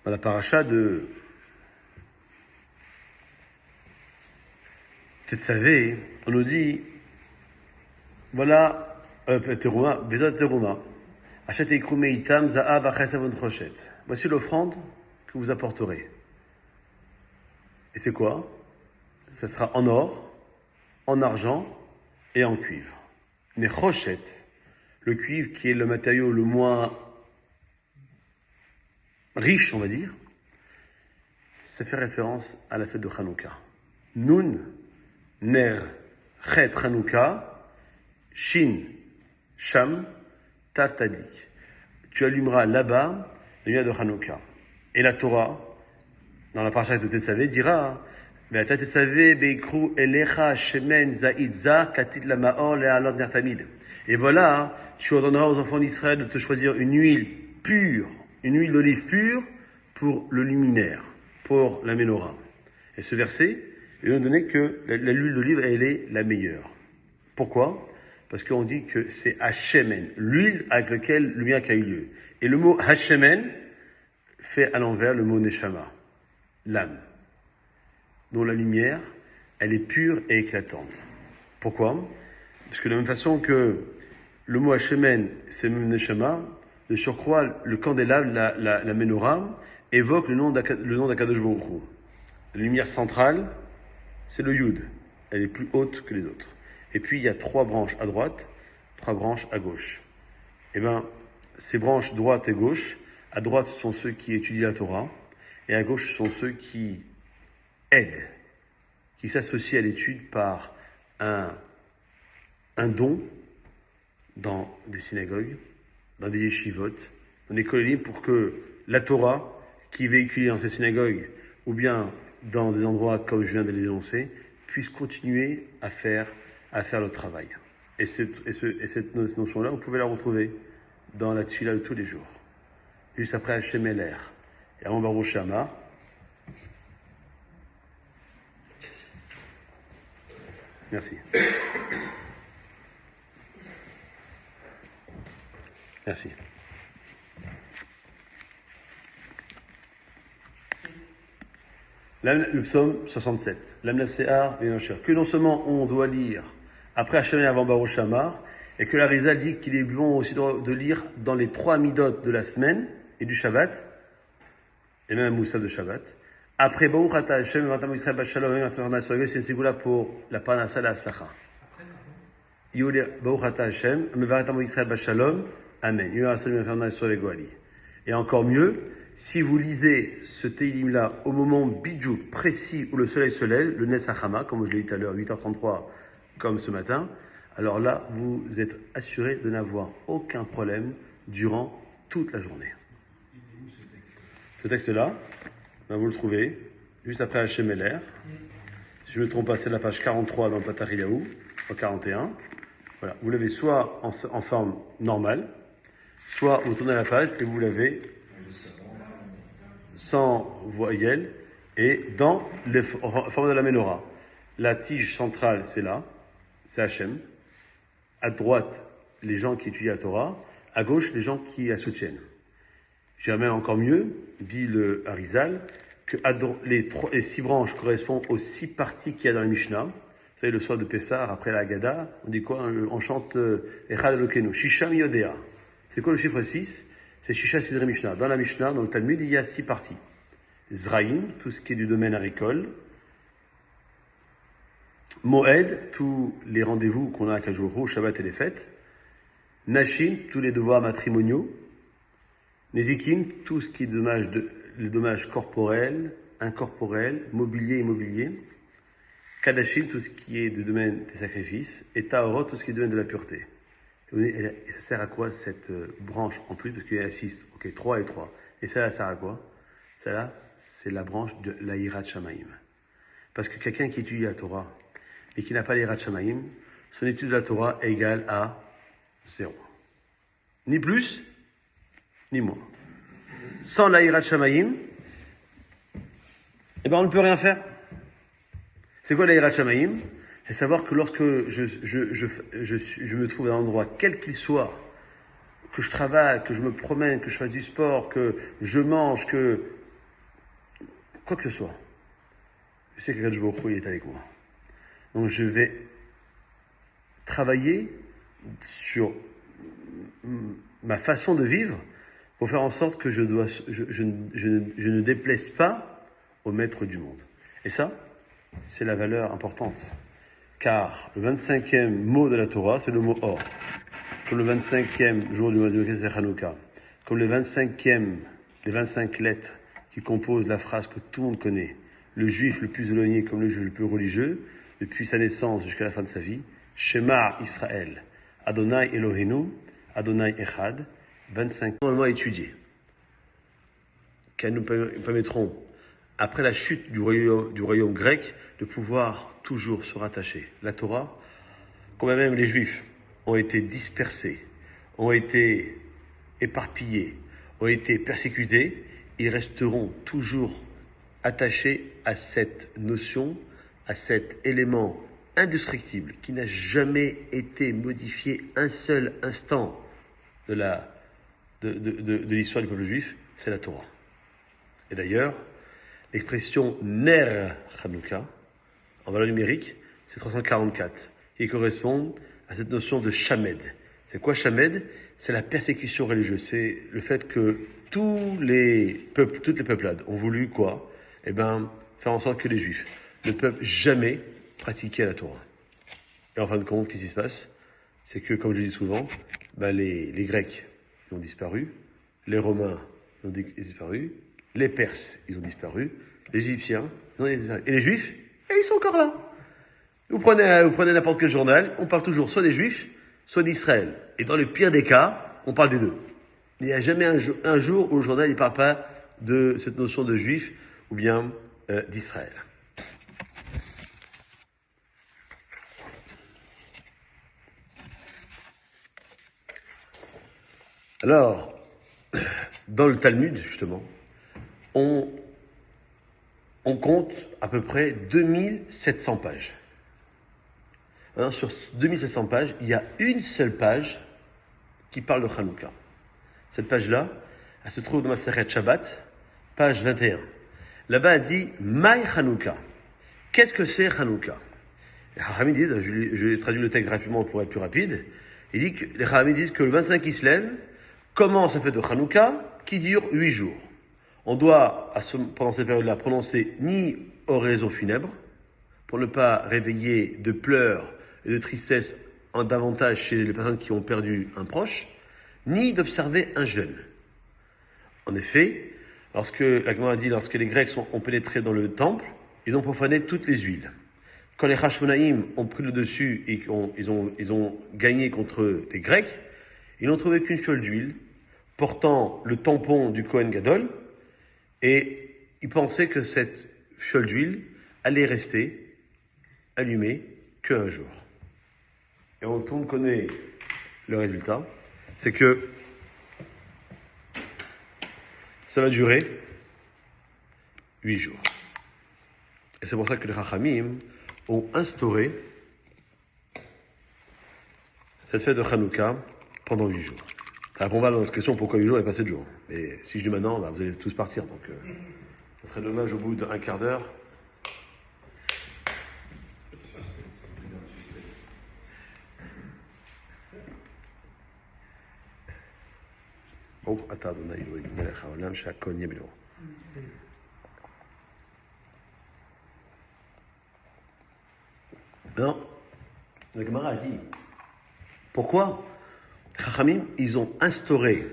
Dans la paracha de Tetzavé, on nous dit, voilà, Teruma, Bezat Teruma, Achet Eikrume Itam, Za'av Achesavon Choshet. Voici l'offrande que vous apporterez. Et c'est quoi? Ce sera en or, en argent et en cuivre. Nechoshet, le cuivre qui est le matériau le moins riche, on va dire, ça fait référence à la fête de Hanouka. Nun, Ner, Chet Hanouka, Shin, Sham, Tav Tadik. Tu allumeras là-bas les lumières de Hanouka. Et la Torah, dans la paracha de Tetzavé, dira Ve'ata Tetzavé beikru elecha shemen za'idza katit la ma'or le'alot nertamid. Et voilà, tu ordonneras aux enfants d'Israël de te choisir une huile pure, une huile d'olive pure pour le luminaire, pour la menorah. Et ce verset, il nous donne que l'huile d'olive, elle est la meilleure. Pourquoi? Parce qu'on dit que c'est Hashemen, l'huile avec laquelle le miracle a eu lieu. Et le mot Hashemen fait à l'envers le mot Neshama, l'âme, dont la lumière, elle est pure et éclatante. Pourquoi? Parce que de la même façon que le mot Hashemen, c'est le même Neshama, de surcroît, le candélabre, la menorah, évoque le nom d'Akadosh Baruch Hu. La lumière centrale, c'est le Yud. Elle est plus haute que les autres. Et puis, il y a 3 branches à droite, 3 branches à gauche. Eh bien, ces branches droite et gauche, à droite, ce sont ceux qui étudient la Torah, et à gauche, ce sont ceux qui aident, qui s'associent à l'étude par un don dans des synagogues, dans des yeshivot, dans des kolélim, pour que la Torah, qui est véhiculée dans ces synagogues, ou bien dans des endroits comme je viens de les énoncer, puisse continuer à faire le travail. Et cette notion-là, vous pouvez la retrouver dans la tfila de tous les jours. Juste après Hashem Eler, et avant Baruch Shamar. Merci. Merci. Le psaume 67. L'Amnaséar et Nocher. Que non seulement on doit lire après Hashem et avant Baruch Shamar, et que la Rizal dit qu'il est bon aussi de lire dans les 3 midot de la semaine et du Shabbat, et même un Moussaf de Shabbat. Après Baruch Ata Hashem, Vatam Israël Bashalom, c'est une ségoula pour la Parnassa et la Aslacha. Baruch Ata Hashem, Vatam Israël Bashalom, Amen. Et encore mieux, si vous lisez ce Teilim-là au moment bidjouk, précis, où le soleil se lève, le Nesachama, comme je l'ai dit tout à l'heure, 8h33, comme ce matin, alors là, vous êtes assuré de n'avoir aucun problème durant toute la journée. Ce texte-là, ben vous le trouvez juste après Hashem Eler. Si je ne me trompe pas, c'est la page 43 dans le Patarilaou, en 41. Voilà, vous l'avez soit en forme normale, soit vous tournez la page et vous l'avez sans voyelle et dans le forme de la menorah. La tige centrale, c'est là, c'est Hachem. À droite, les gens qui étudient la Torah. À gauche, les gens qui la soutiennent. J'irais même encore mieux, dit le Harizal, que les 6 branches correspondent aux 6 parties qu'il y a dans la Mishnah. Vous savez, le soir de Pessah, après la Haggadah, on dit quoi? On chante Echad Elokenu, Shisham Yodea. C'est quoi le chiffre 6? C'est Shisha Sidre Mishnah. Dans la Mishnah, dans le Talmud, il y a 6 parties. Zraïm, tout ce qui est du domaine agricole. Moed, tous les rendez-vous qu'on a à Kajuru, Shabbat et les fêtes. Nashim, tous les devoirs matrimoniaux. Nezikim, tout ce qui est les dommages corporels, incorporels, mobilier, immobilier. Kadashim, tout ce qui est du domaine des sacrifices. Et Taorot, tout ce qui est du domaine de la pureté. Et ça sert à quoi cette branche en plus? Parce qu'il y a 6, ok, 3 et 3. Et ça sert à quoi? Celle-là, c'est la branche de la Yirat Shamaim. Parce que quelqu'un qui étudie la Torah et qui n'a pas la Yirat Shamaim, son étude de la Torah est égale à 0. Ni plus, ni moins. Sans la Yirat Shamaim, eh ben on ne peut rien faire. C'est quoi la Yirat Shamaim? C'est savoir que lorsque je me trouve à un endroit, quel qu'il soit, que je travaille, que je me promène, que je fasse du sport, que je mange, que quoi que ce soit, je sais que Kadosh Baruch Hu, il est avec moi. Donc je vais travailler sur ma façon de vivre pour faire en sorte que je ne déplaise pas au maître du monde. Et ça, c'est la valeur importante. Car le 25e mot de la Torah, c'est le mot or. Comme le 25e jour du mois de c'est Hanouka. Comme les 25 lettres qui composent la phrase que tout le monde connaît. Le juif le plus éloigné comme le juif le plus religieux, depuis sa naissance jusqu'à la fin de sa vie. Shema Israël. Adonai Eloheinu. Adonai Echad. 25 normalement étudiés. Qui nous permettront, après la chute du royaume grec, de pouvoir toujours se rattacher. La Torah, quand même les Juifs ont été dispersés, ont été éparpillés, ont été persécutés, ils resteront toujours attachés à cette notion, à cet élément indestructible qui n'a jamais été modifié un seul instant de l'histoire du peuple juif, c'est la Torah. Et d'ailleurs, l'expression Ner Chanukah, en valeur numérique, c'est 344, qui correspond à cette notion de Shamed. C'est quoi Shamed? C'est la persécution religieuse. C'est le fait que toutes les peuplades ont voulu quoi? Eh ben, faire en sorte que les Juifs ne peuvent jamais pratiquer la Torah. Et en fin de compte, qu'est-ce qui se passe? C'est que, comme je dis souvent, les Grecs ils ont disparu, les Romains ils ont disparu, les Perses ils ont disparu, les Égyptiens ils ont disparu, et les Juifs, ils sont encore là. Vous prenez n'importe quel journal, on parle toujours soit des Juifs, soit d'Israël. Et dans le pire des cas, on parle des deux. Il n'y a jamais un jour où le journal ne parle pas de cette notion de Juif ou bien d'Israël. Alors, dans le Talmud, justement, on compte à peu près 2700 pages. Alors, sur 2700 pages, il y a une seule page qui parle de Hanouka. Cette page-là, elle se trouve dans ma Masechet Shabbat, page 21. Là-bas, elle dit « Maï Hanouka ». Qu'est-ce que c'est Hanouka? Les Chachamim disent, je traduis le texte rapidement pour être plus rapide, les Chachamim disent que le 25 qui se lève commence la fête de Hanouka qui dure 8 jours. On doit, pendant cette période-là, prononcer ni oraison funèbre, pour ne pas réveiller de pleurs et de tristesse davantage chez les personnes qui ont perdu un proche, ni d'observer un jeûne. En effet, lorsque les Grecs ont pénétré dans le temple, ils ont profané toutes les huiles. Quand les Hashmonaïm ont pris le dessus et ils ont gagné contre les Grecs, ils n'ont trouvé qu'une fiole d'huile portant le tampon du Kohen Gadol, et ils pensaient que cette fiole d'huile allait rester allumée qu'un jour. Et tout le monde connaît le résultat, c'est que ça va durer 8 jours. Et c'est pour ça que les Chachamim ont instauré cette fête de Hanouka pendant 8 jours. Ça répond pas à notre question pourquoi 8 jours et pas 7 jours. Et si je dis maintenant, vous allez tous partir. Donc, ça serait dommage au bout d'un quart d'heure. ברוך אתה אדוני אלוהינו מלך העולם שהכל נהיה בדברו. Non, la Gemara a dit, pourquoi Chachamim, ils ont instauré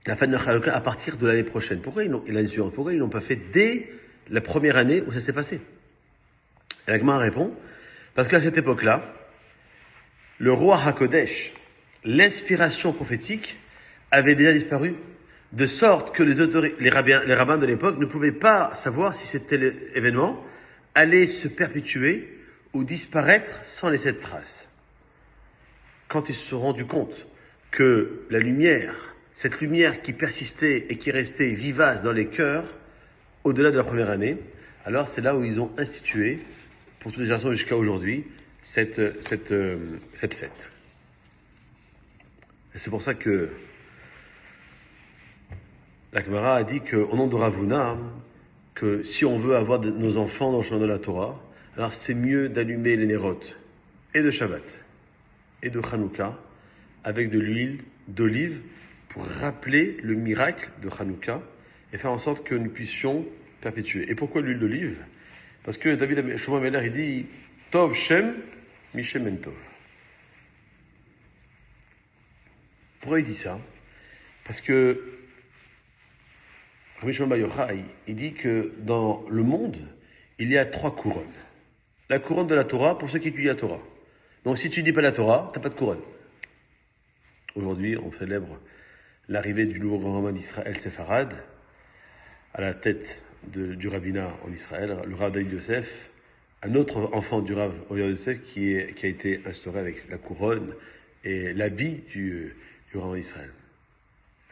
la fête de Hanouka à partir de l'année prochaine. Pourquoi ils l'ont pas fait dès la première année où ça s'est passé? Et la Gemara répond, parce qu'à cette époque-là, le roi Hakodesh, l'inspiration prophétique, avait déjà disparu, de sorte que les rabbins de l'époque ne pouvaient pas savoir si cet événement allait se perpétuer ou disparaître sans laisser de traces. Quand ils se sont rendus compte que la lumière, cette lumière qui persistait et qui restait vivace dans les cœurs, au-delà de la première année, alors c'est là où ils ont institué, pour toutes les générations jusqu'à aujourd'hui, cette fête. Et c'est pour ça que la Gemara a dit qu'au nom de Ravuna, que si on veut avoir nos enfants dans le chemin de la Torah, alors c'est mieux d'allumer les nérotes et de Shabbat et de Hanouka avec de l'huile d'olive pour rappeler le miracle de Hanouka et faire en sorte que nous puissions perpétuer. Et pourquoi l'huile d'olive? Parce que David Shlomo Ameler, il dit Tov Shem Mishem En Tov. Pourquoi il dit ça? Parce que Rabbi Shimon Bar Yochai, il dit que dans le monde, il y a 3 couronnes. La couronne de la Torah pour ceux qui étudient la Torah. Donc si tu dis pas la Torah, t'as pas de couronne. Aujourd'hui, on célèbre l'arrivée du nouveau grand rabbin d'Israël, Sepharad, à la tête du rabbinat en Israël, le Rav David Yosef, un autre enfant du Rav Oyer Yosef qui a été instauré avec la couronne et l'habit du rabbin d'Israël.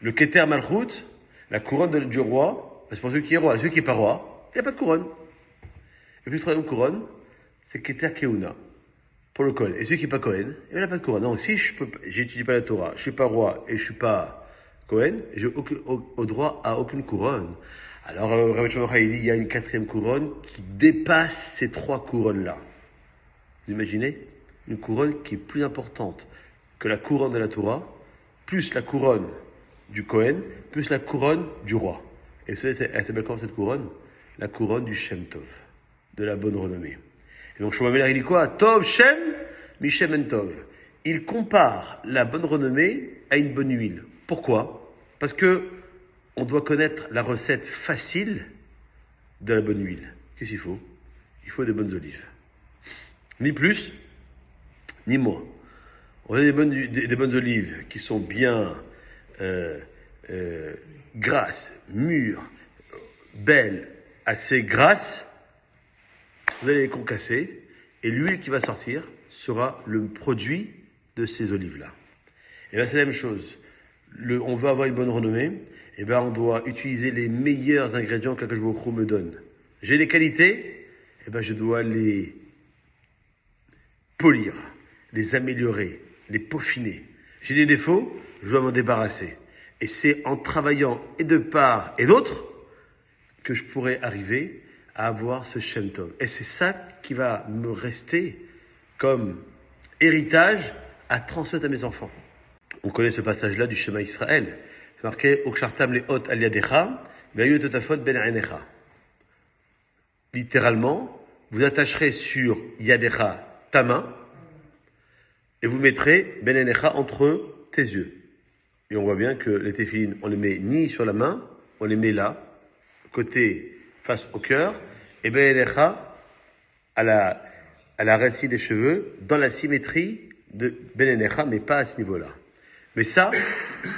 Le Keter Malchut, la couronne du roi, c'est pour celui qui est roi. Celui qui n'est pas roi, il n'y a pas de couronne. Et puis, le troisième couronne, c'est Keter Keuna, pour le Kohen. Et celui qui n'est pas Kohen, il n'a pas de couronne. Donc, si j'étudie pas la Torah, je suis pas roi et je suis pas Kohen, j'ai au droit à aucune couronne. Alors, Rabbi Shimon Bar Yochai, il dit, il y a une 4e couronne qui dépasse ces 3 couronnes-là. Vous imaginez? Une couronne qui est plus importante que la couronne de la Torah, plus la couronne du Kohen, plus la couronne du roi. Et vous savez, elle s'appelle comment cette couronne? La couronne du Shem Tov, de la bonne renommée. Et donc Shlomo Ameler, il dit quoi? Tov Shem Mishem En Tov. Il compare la bonne renommée à une bonne huile. Pourquoi? Parce que on doit connaître la recette facile de la bonne huile. Qu'est-ce qu'il faut? Il faut des bonnes olives. Ni plus, ni moins. On a des bonnes olives qui sont bien grasses, mûres, belles, assez grasses. Vous allez les concasser et l'huile qui va sortir sera le produit de ces olives-là. Et là, c'est la même chose. On veut avoir une bonne renommée, et on doit utiliser les meilleurs ingrédients qu'Akadosh Baruch Hu me donne. J'ai des qualités, je dois les polir, les améliorer, les peaufiner. J'ai des défauts, je dois m'en débarrasser. Et c'est en travaillant et de part et d'autre que je pourrai arriver à avoir ce Shem Tov. Et c'est ça qui va me rester comme héritage à transmettre à mes enfants. On connaît ce passage-là du Shema Israël. C'est marqué « Okshartam le'ot al yadecha, ve'ayu totafot ben ainecha ». Littéralement, vous attacherez sur yadecha, ta main, et vous mettrez ben ainecha entre tes yeux. Et on voit bien que les téphilines, on les met ni sur la main, on les met là, côté face au cœur, et ben ainecha à la racine des cheveux, dans la symétrie de ben ainecha, mais pas à ce niveau-là. Mais ça,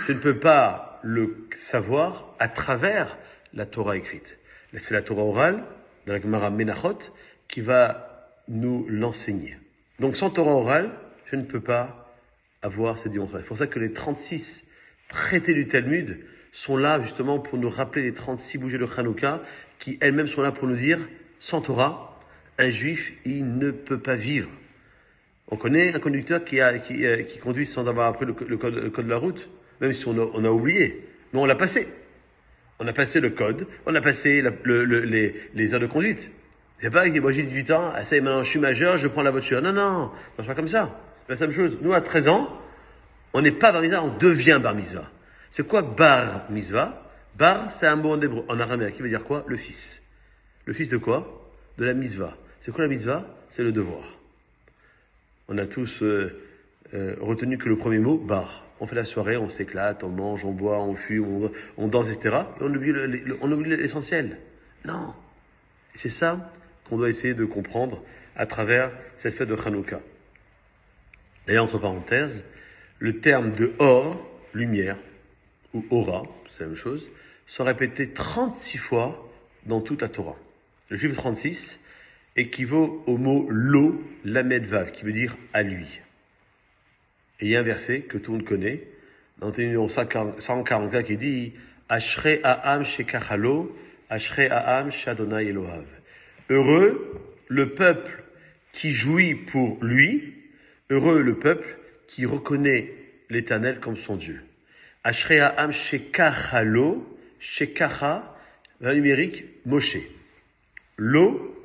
je ne peux pas le savoir à travers la Torah écrite. C'est la Torah orale, dans la Gemara Menachot, qui va nous l'enseigner. Donc sans Torah orale, je ne peux pas avoir cette dimension. C'est pour ça que les 36 traités du Talmud sont là justement pour nous rappeler les 36 bougies de Hanouka, qui elles-mêmes sont là pour nous dire, sans Torah, un juif, il ne peut pas vivre. On connaît un conducteur qui conduit sans avoir appris le code de la route, même si on a oublié. Mais on l'a passé. On a passé le code, on a passé les heures de conduite. C'est pas que moi j'ai 18 ans, ça y est, maintenant je suis majeur, je prends la voiture. Non, c'est pas comme ça. C'est la même chose. Nous, à 13 ans, on n'est pas bar mitzvah, on devient bar mitzvah. C'est quoi bar mitzvah? Bar, c'est un mot en hébreu, en araméen, qui veut dire quoi? Le fils. Le fils de quoi? De la mitzvah. C'est quoi la mitzvah? C'est le devoir. On a tous retenu que le premier mot, bar. On fait la soirée, on s'éclate, on mange, on boit, on fume, on danse, etc. Et on oublie l'essentiel. Non. Et c'est ça qu'on doit essayer de comprendre à travers cette fête de Hanouka. D'ailleurs, entre parenthèses, le terme de or, lumière, ou aura, c'est la même chose, sont répétés 36 fois dans toute la Torah. Le chiffre 36 équivaut au mot lo, lamed vav, qui veut dire à lui. Et il y a un verset que tout le monde connaît, dans le numéro 144 qui dit Ashrei ha'am shekachalo, Ashrei ha'am shadonai Elohav. Heureux le peuple qui jouit pour lui, heureux le peuple qui reconnaît l'Éternel comme son Dieu. Ashrei ha'am shekachalo, shekacha, dans le numérique, Moshe. Lo,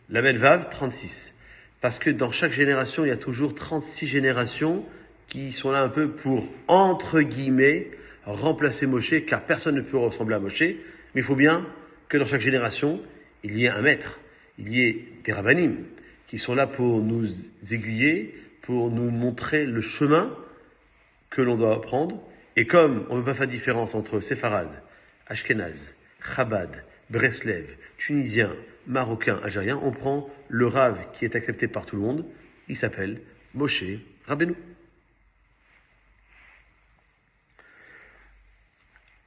la Vav, 36. Parce que dans chaque génération, il y a toujours 36 générations qui sont là un peu pour, entre guillemets, remplacer Moshe, car personne ne peut ressembler à Moshe, mais il faut bien que dans chaque génération, il y ait un maître, il y ait des rabbanim, qui sont là pour nous aiguiller, pour nous montrer le chemin que l'on doit prendre, et comme on ne veut pas faire différence entre Séfarad, Ashkenaz, Chabad, Breslev, Tunisien, Marocain, Algérien, on prend le Rav qui est accepté par tout le monde, il s'appelle Moshe Rabbeinu.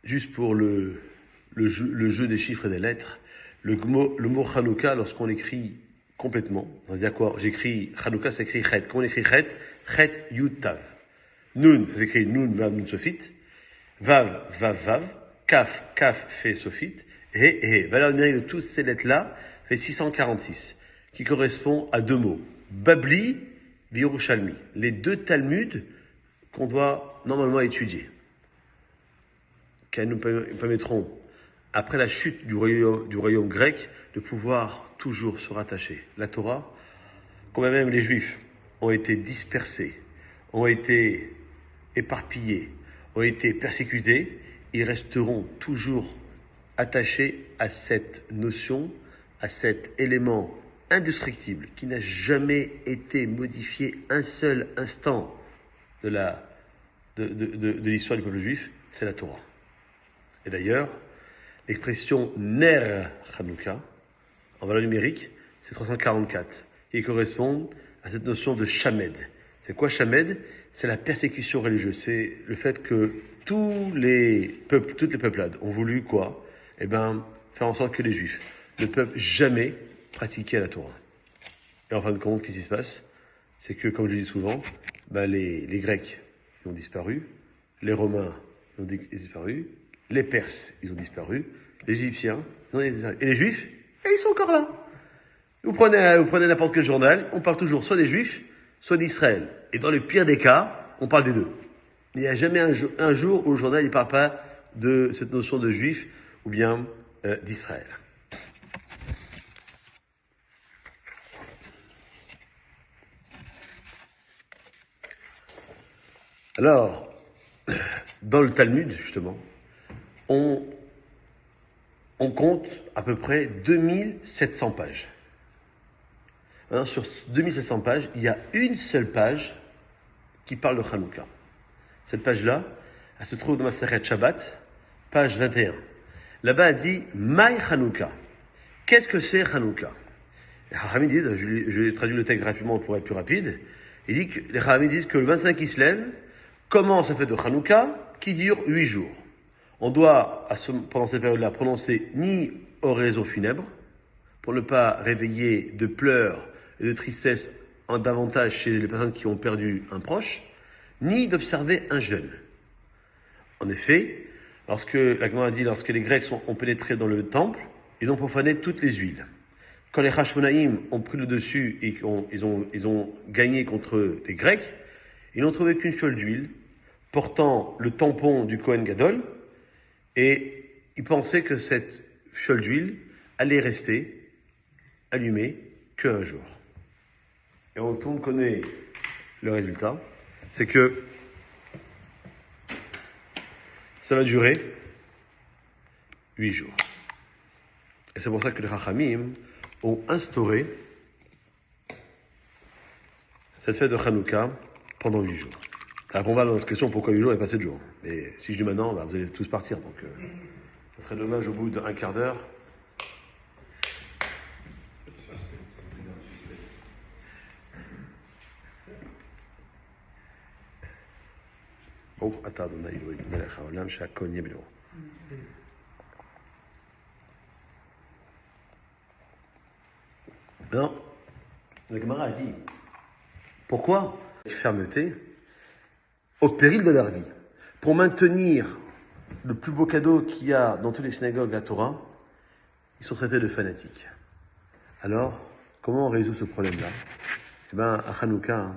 Juste pour le jeu des chiffres et des lettres, le mot Hanouka, lorsqu'on l'écrit complètement, on va dire quoi? J'écris Hanouka, ça écrit Chet. Comment on écrit Chet? Chet Yud Tav. Nun, ça s'écrit Nun, Vav, Nun, Sofit. Vav, Vav, Vav. Kaf, Kaf, fait Sofit. He. Valeur numérique de toutes ces lettres-là fait 646, qui correspond à deux mots. Babli, Yerushalmi. Les deux Talmuds qu'on doit normalement étudier. Qui nous permettront, après la chute du royaume grec, de pouvoir toujours se rattacher. La Torah, quand même les Juifs ont été dispersés, ont été éparpillés, ont été persécutés, ils resteront toujours attachés à cette notion, à cet élément indestructible qui n'a jamais été modifié un seul instant de l'histoire du peuple juif, c'est la Torah. Et d'ailleurs, l'expression Ner Hanouka, en valeur numérique, c'est 344, qui correspond à cette notion de Shamed. C'est quoi Shamed? C'est la persécution religieuse. C'est le fait que toutes les peuplades ont voulu quoi? Faire en sorte que les Juifs ne peuvent jamais pratiquer la Torah. Et en fin de compte, qu'est-ce qui se passe? C'est que, comme je dis souvent, les Grecs ils ont disparu, les Romains ils ont disparu, les Perses, ils ont disparu, les Égyptiens, ils ont disparu. Et les Juifs, ils sont encore là. Vous prenez n'importe quel journal, on parle toujours soit des Juifs, soit d'Israël. Et dans le pire des cas, on parle des deux. Il n'y a jamais un jour où le journal ne parle pas de cette notion de Juif ou bien d'Israël. Alors, dans le Talmud, justement, on compte à peu près 2700 pages. Alors, sur 2700 pages, il y a une seule page qui parle de Hanouka. Cette page-là, elle se trouve dans Masechet Shabbat, page 21. Là-bas, elle dit « Maï Hanouka ». Qu'est-ce que c'est Hanouka? Les Chachamim disent, je traduis le texte rapidement pour être plus rapide, les Chachamim disent que le 25 qui se lève commence la fête de Hanouka qui dure 8 jours. On doit, pendant cette période-là, prononcer ni oraison funèbre, pour ne pas réveiller de pleurs et de tristesse davantage chez les personnes qui ont perdu un proche, ni d'observer un jeûne. En effet, lorsque les Grecs ont pénétré dans le temple, ils ont profané toutes les huiles. Quand les Hashmonaïm ont pris le dessus et ils ont gagné contre les Grecs, ils n'ont trouvé qu'une fiole d'huile portant le tampon du Kohen Gadol, et ils pensaient que cette fiole d'huile allait rester allumée qu'un jour. Et tout le monde connaît le résultat, c'est que Ça va durer 8 jours. Et c'est pour ça que les Chachamim ont instauré cette fête de Hanouka pendant 8 jours. Ça répond pas à notre question pourquoi 8 jours et pas 7 jours. Et si je dis maintenant, vous allez tous partir. Donc, ça serait dommage au bout d'un quart d'heure. Non, la Gemara a dit pourquoi fermeté au péril de leur vie pour maintenir le plus beau cadeau qu'il y a dans toutes les synagogues, la Torah. Ils sont traités de fanatiques. Alors, comment on résout ce problème-là? Eh bien, à Hanouka,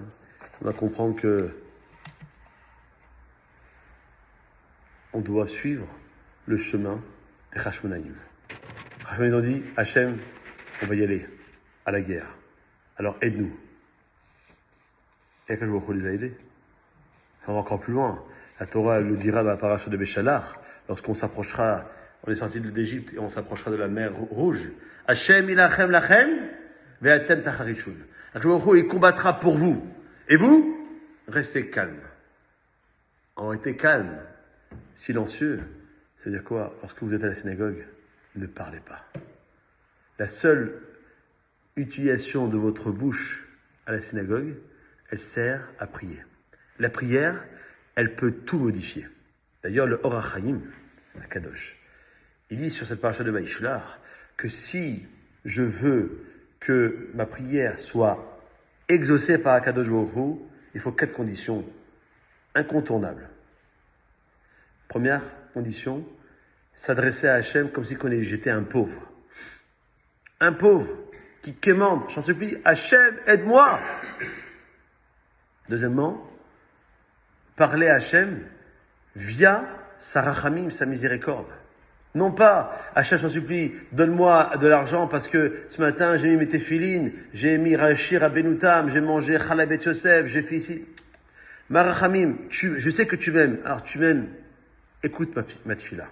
on va comprendre que on doit suivre le chemin des Hashmonaïm. Les Hashmonaïm ont dit, Hachem, on va y aller à la guerre. Alors aide-nous. Et Akash Baruch Hu les a aidés. On va encore plus loin. La Torah le dira dans la paracha de Béchalar, lorsqu'on s'approchera, on est sorti d'Égypte et on s'approchera de la mer Rouge. Hachem ilachem lachem ve'atem tacharishun. Akash Baruch Hu, il combattra pour vous. Et vous, restez calme. En réalité calme, silencieux, ça veut dire quoi? Lorsque vous êtes à la synagogue, ne parlez pas. La seule utilisation de votre bouche à la synagogue, elle sert à prier. La prière, elle peut tout modifier. D'ailleurs, le Or HaChaim, la Kadosh, il dit sur cette paracha de Vaishlar que si je veux que ma prière soit exaucée par Akadosh Baruch Hu, il faut 4 conditions incontournables. Première condition, s'adresser à Hachem comme si j'étais un pauvre. Un pauvre qui quémande, j'en supplie, Hachem, aide-moi. Deuxièmement, parler à Hachem via sa rachamim, sa miséricorde. Non pas, Hachem, j'en supplie, donne-moi de l'argent parce que ce matin j'ai mis mes téphilines, j'ai mis Rachir à Benoutam, j'ai mangé Chalabet Yosef, j'ai fait ici. Ma rachamim, je sais que tu m'aimes, alors tu m'aimes, écoute ma tefila.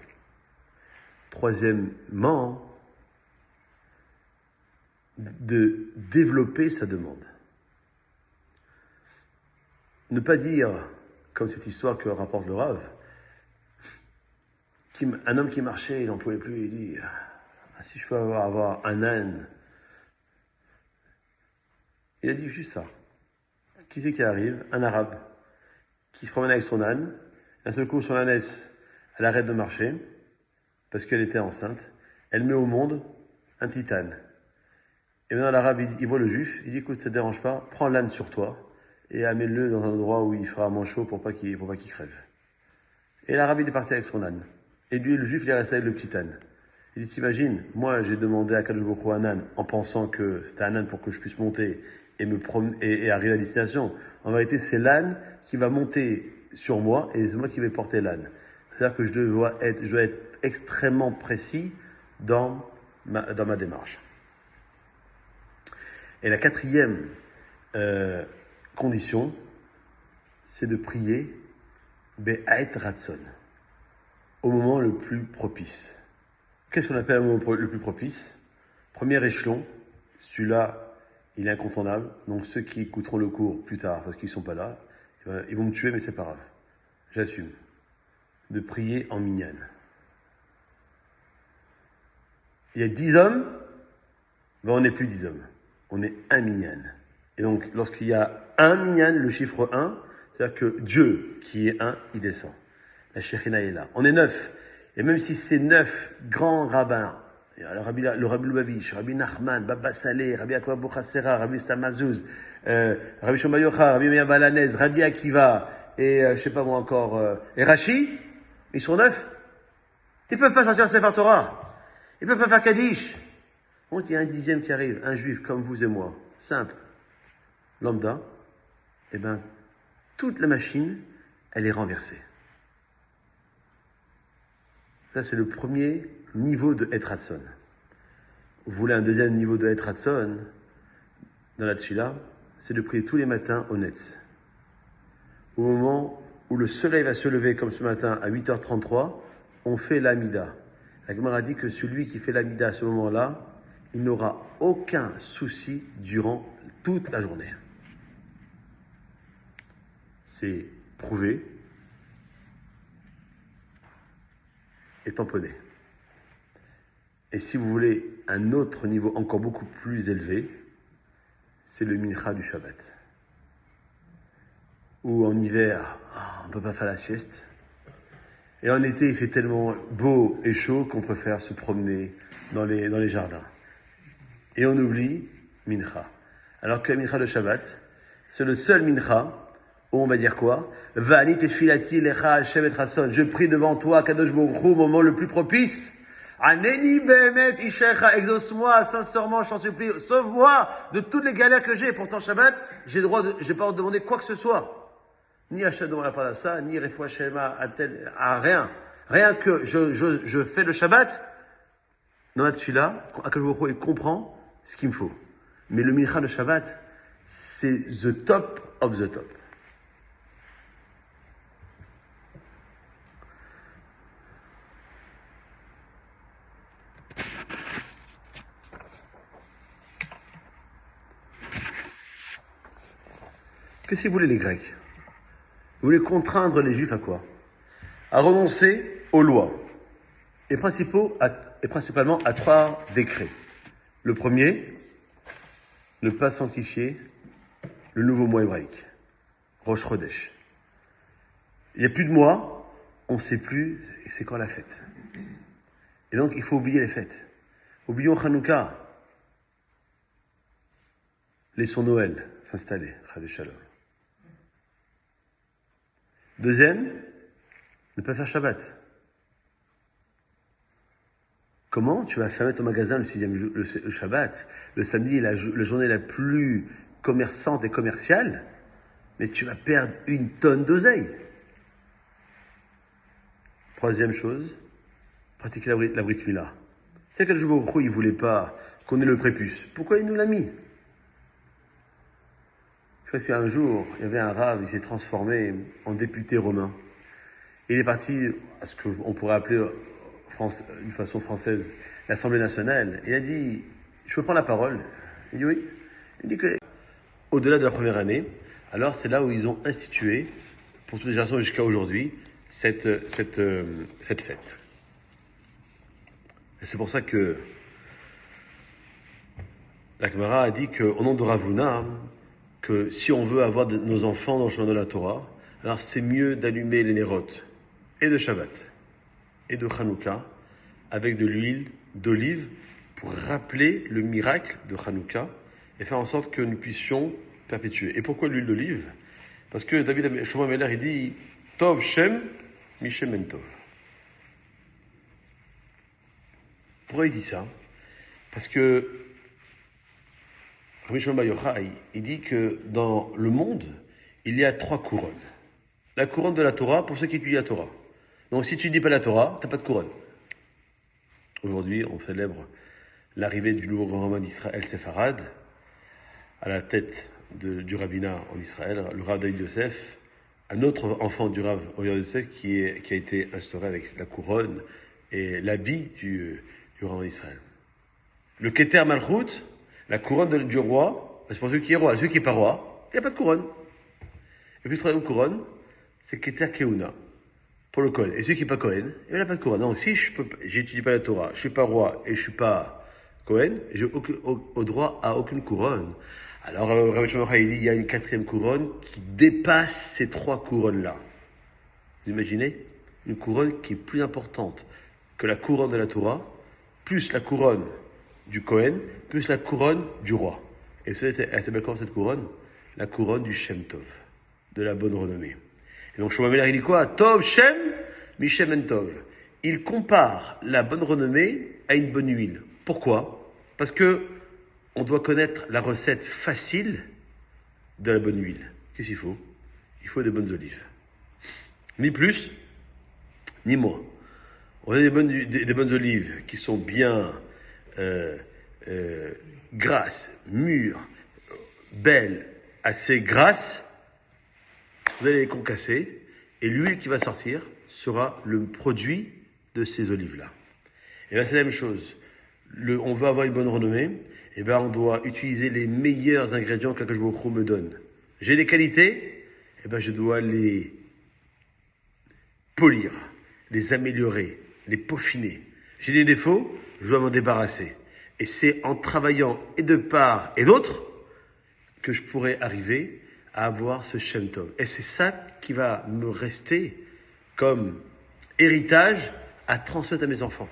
Troisièmement, de développer sa demande. Ne pas dire, comme cette histoire que rapporte le Rav, un homme qui marchait, il n'en pouvait plus, il dit, si je peux avoir un âne. Il a dit juste ça. Qui c'est qui arrive? Un arabe, qui se promène avec son âne. D'un seul coup, son ânesse, elle arrête de marcher, parce qu'elle était enceinte. Elle met au monde un petit âne. Et maintenant l'arabe, il voit le juif, il dit, écoute, ça ne te dérange pas, prends l'âne sur toi, et amène-le dans un endroit où il fera moins chaud pour pas qu'il crève. Et l'arabe, il est parti avec son âne. Et lui, le juif, il est resté avec le petit âne. Il dit, t'imagines, moi, j'ai demandé à Kadosh Baruch Hu un âne, en pensant que c'était un âne pour que je puisse monter et me promener, et arriver à destination. En vérité, c'est l'âne qui va monter sur moi, et c'est moi qui vais porter l'âne. C'est-à-dire que je dois être extrêmement précis dans ma démarche. Et la quatrième condition, c'est de prier Be'ait Ratson, au moment le plus propice. Qu'est-ce qu'on appelle le moment le plus propice? Premier échelon, celui-là, il est incontournable. Donc ceux qui écouteront le cours plus tard, parce qu'ils ne sont pas là, ils vont me tuer, mais c'est pas grave. J'assume. De prier en minyan. Il y a 10 hommes, on n'est plus 10 hommes. On est un minyan. Et donc, lorsqu'il y a un minyan, le chiffre 1, c'est-à-dire que Dieu, qui est un, il descend. La Shekhinah est là. On est 9. Et même si c'est 9 grands rabbins, le Rabbi Lubavitch, Rabbi Nachman, Baba Saleh, Rabbi Akwa Bouchassera, Rabbi Stamazuz, Rabbi Shomba Yocha, Rabbi Meir Balanez, Rabbi Akiva, et je sais pas moi encore, et Rashi, ils sont 9. Ils peuvent pas sortir Sefer Torah. Ils peuvent pas faire Kaddish. Donc il y a un 10e qui arrive, un juif comme vous et moi, simple, lambda, et ben, toute la machine, elle est renversée. Ça, c'est le premier niveau de Het Ratson. Vous voulez un deuxième niveau de Het Ratson dans la tefila, c'est de prier tous les matins au Netz. Au moment où le soleil va se lever comme ce matin à 8h33, on fait l'Amida. La Gemara dit que celui qui fait l'Amida à ce moment-là, il n'aura aucun souci durant toute la journée. C'est prouvé et tamponné. Et si vous voulez un autre niveau encore beaucoup plus élevé, c'est le mincha du Shabbat. Où en hiver, on ne peut pas faire la sieste. Et en été, il fait tellement beau et chaud qu'on préfère se promener dans les jardins. Et on oublie mincha. Alors que le mincha de Shabbat, c'est le seul mincha où on va dire quoi? Va'ani tefilati lecha Hashem et Rason. Je prie devant toi, Kadosh Baruch Hu, au moment le plus propice. Aneni behemet ishecha, exauce-moi, sincèrement, je t'en supplie, sauve-moi de toutes les galères que j'ai. Pourtant, Shabbat, j'ai pas le droit de demander quoi que ce soit. Ni achat devant la parnassa, ni refoua shema, à rien. Rien que je fais le Shabbat, dans la tefila, Akadosh Baruch Hu, il comprend ce qu'il me faut. Mais le mincha de Shabbat, c'est the top of the top. Qu'est-ce que vous voulez les Grecs? Vous voulez contraindre les Juifs à quoi? À renoncer aux lois. Et principalement à 3 décrets. Le premier, ne pas sanctifier le nouveau mois hébraïque. Rosh Chodesh. Il n'y a plus de mois, on ne sait plus c'est quand la fête. Et donc, il faut oublier les fêtes. Oublions Hanouka. Laissons Noël s'installer. Chadé Shalom. Deuxième, ne pas faire Shabbat. Comment tu vas fermer ton magasin le 6e jour, le Shabbat, le samedi, la journée la plus commerçante et commerciale, mais tu vas perdre une tonne d'oseille. Troisième chose, pratiquer la Brit Mila. C'est quel jour il ne voulait pas qu'on ait le prépuce. Pourquoi il nous l'a mis? Je crois qu'un jour, il y avait un rave, il s'est transformé en député romain. Il est parti à ce qu'on pourrait appeler d'une façon française l'Assemblée nationale. Il a dit, je peux prendre la parole? Il dit oui. Il dit que au-delà de la première année, alors c'est là où ils ont institué, pour toutes les générations jusqu'à aujourd'hui, cette fête. Et c'est pour ça que la Gemara a dit qu'au nom de Ravuna, que si on veut avoir nos enfants dans le chemin de la Torah, alors c'est mieux d'allumer les nérotes et de Shabbat et de Hanouka avec de l'huile d'olive pour rappeler le miracle de Hanouka et faire en sorte que nous puissions perpétuer. Et pourquoi l'huile d'olive? Parce que David Shlomo Ameler, il dit Tov Shem Mishem En Tov. Pourquoi il dit ça? Parce que Rabbi Shimon Bar Yochai, il dit que dans le monde, il y a 3 couronnes. La couronne de la Torah pour ceux qui étudient la Torah. Donc si tu ne dis pas la Torah, tu n'as pas de couronne. Aujourd'hui, on célèbre l'arrivée du nouveau grand romain d'Israël, Sepharad, à la tête du rabbinat en Israël, le Rav David Yosef, un autre enfant du Rav David Yosef qui a été instauré avec la couronne et l'habit du romain d'Israël. Le Keter Malchut, la couronne du roi, c'est pour celui qui est roi. Celui qui n'est pas roi, il n'y a pas de couronne. Et puis le troisième couronne, c'est Keter Keuna, pour le Kohen. Et celui qui n'est pas Kohen, il n'a pas de couronne. Donc si j'étudie pas la Torah, je suis pas roi et je suis pas Kohen, j'ai au droit à aucune couronne. Alors Rabbi Shimon Bar Yochai, il dit, il y a une 4e couronne qui dépasse ces 3 couronnes-là. Vous imaginez? Une couronne qui est plus importante que la couronne de la Torah, plus la couronne du Kohen, plus la couronne du roi. Et vous savez, elle s'appelle comment cette couronne? La couronne du Shem Tov, de la bonne renommée. Et donc Shlomo Ameler, il dit quoi? Tov Shem Mishem En Tov. Il compare la bonne renommée à une bonne huile. Pourquoi? Parce que on doit connaître la recette facile de la bonne huile. Qu'est-ce qu'il faut? Il faut des bonnes olives. Ni plus, ni moins. On a des bonnes olives qui sont bien grasses, mûres, belles, assez grasses. Vous allez les concasser Et l'huile qui va sortir sera le produit de ces olives-là. Et là, c'est la même chose. On veut avoir une bonne renommée, et ben on doit utiliser les meilleurs ingrédients qu'Akadosh Baruch Hu me donne. J'ai des qualités, et ben je dois les polir, les améliorer, les peaufiner. J'ai des défauts, je dois m'en débarrasser. Et c'est en travaillant et de part et d'autre que je pourrai arriver à avoir ce Shem Tov. Et c'est ça qui va me rester comme héritage à transmettre à mes enfants.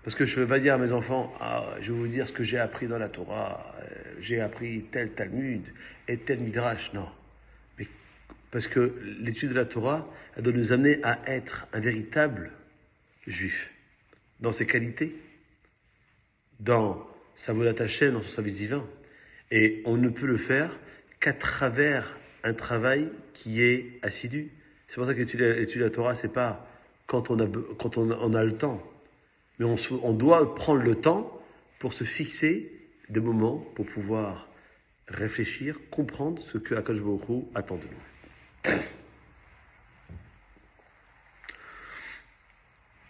Parce que je ne veux pas dire à mes enfants, je vais vous dire ce que j'ai appris dans la Torah, j'ai appris tel Talmud et tel Midrash. Non. Mais parce que l'étude de la Torah, elle doit nous amener à être un véritable juif. Dans ses qualités, dans sa Vodat Hashem, dans son service divin. Et on ne peut le faire qu'à travers un travail qui est assidu. C'est pour ça que l'étude de la Torah, c'est pas quand on a le temps. Mais on doit prendre le temps pour se fixer des moments pour pouvoir réfléchir, comprendre ce que Akadosh Baruch Hu attend de nous.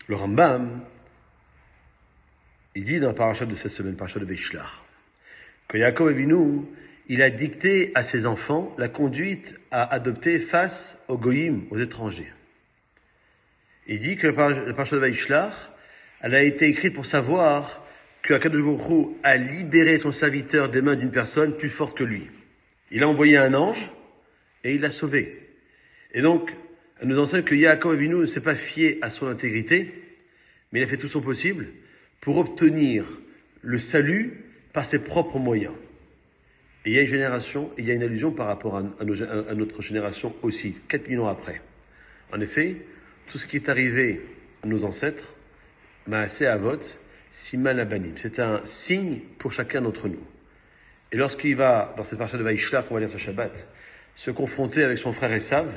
Le Rambam, il dit dans la paracha de cette semaine, paracha de Veishlach, que Yaakov Avinu, il a dicté à ses enfants la conduite à adopter face aux goyim, aux étrangers. Il dit que la paracha de Veishlach, elle a été écrite pour savoir que Akadosh Baruch Hu a libéré son serviteur des mains d'une personne plus forte que lui. Il a envoyé un ange et il l'a sauvé. Et donc, elle nous enseigne que Yaakov Avinu ne s'est pas fié à son intégrité, mais il a fait tout son possible pour obtenir le salut par ses propres moyens. Et il y a une génération, et il y a une allusion par rapport à notre génération aussi, 4000 ans après. En effet, tout ce qui est arrivé à nos ancêtres, Maaseh Avot, Siman Abanim. C'est un signe pour chacun d'entre nous. Et lorsqu'il va, dans cette partie de Vaishlach, qu'on va lire ce Shabbat, se confronter avec son frère Esav,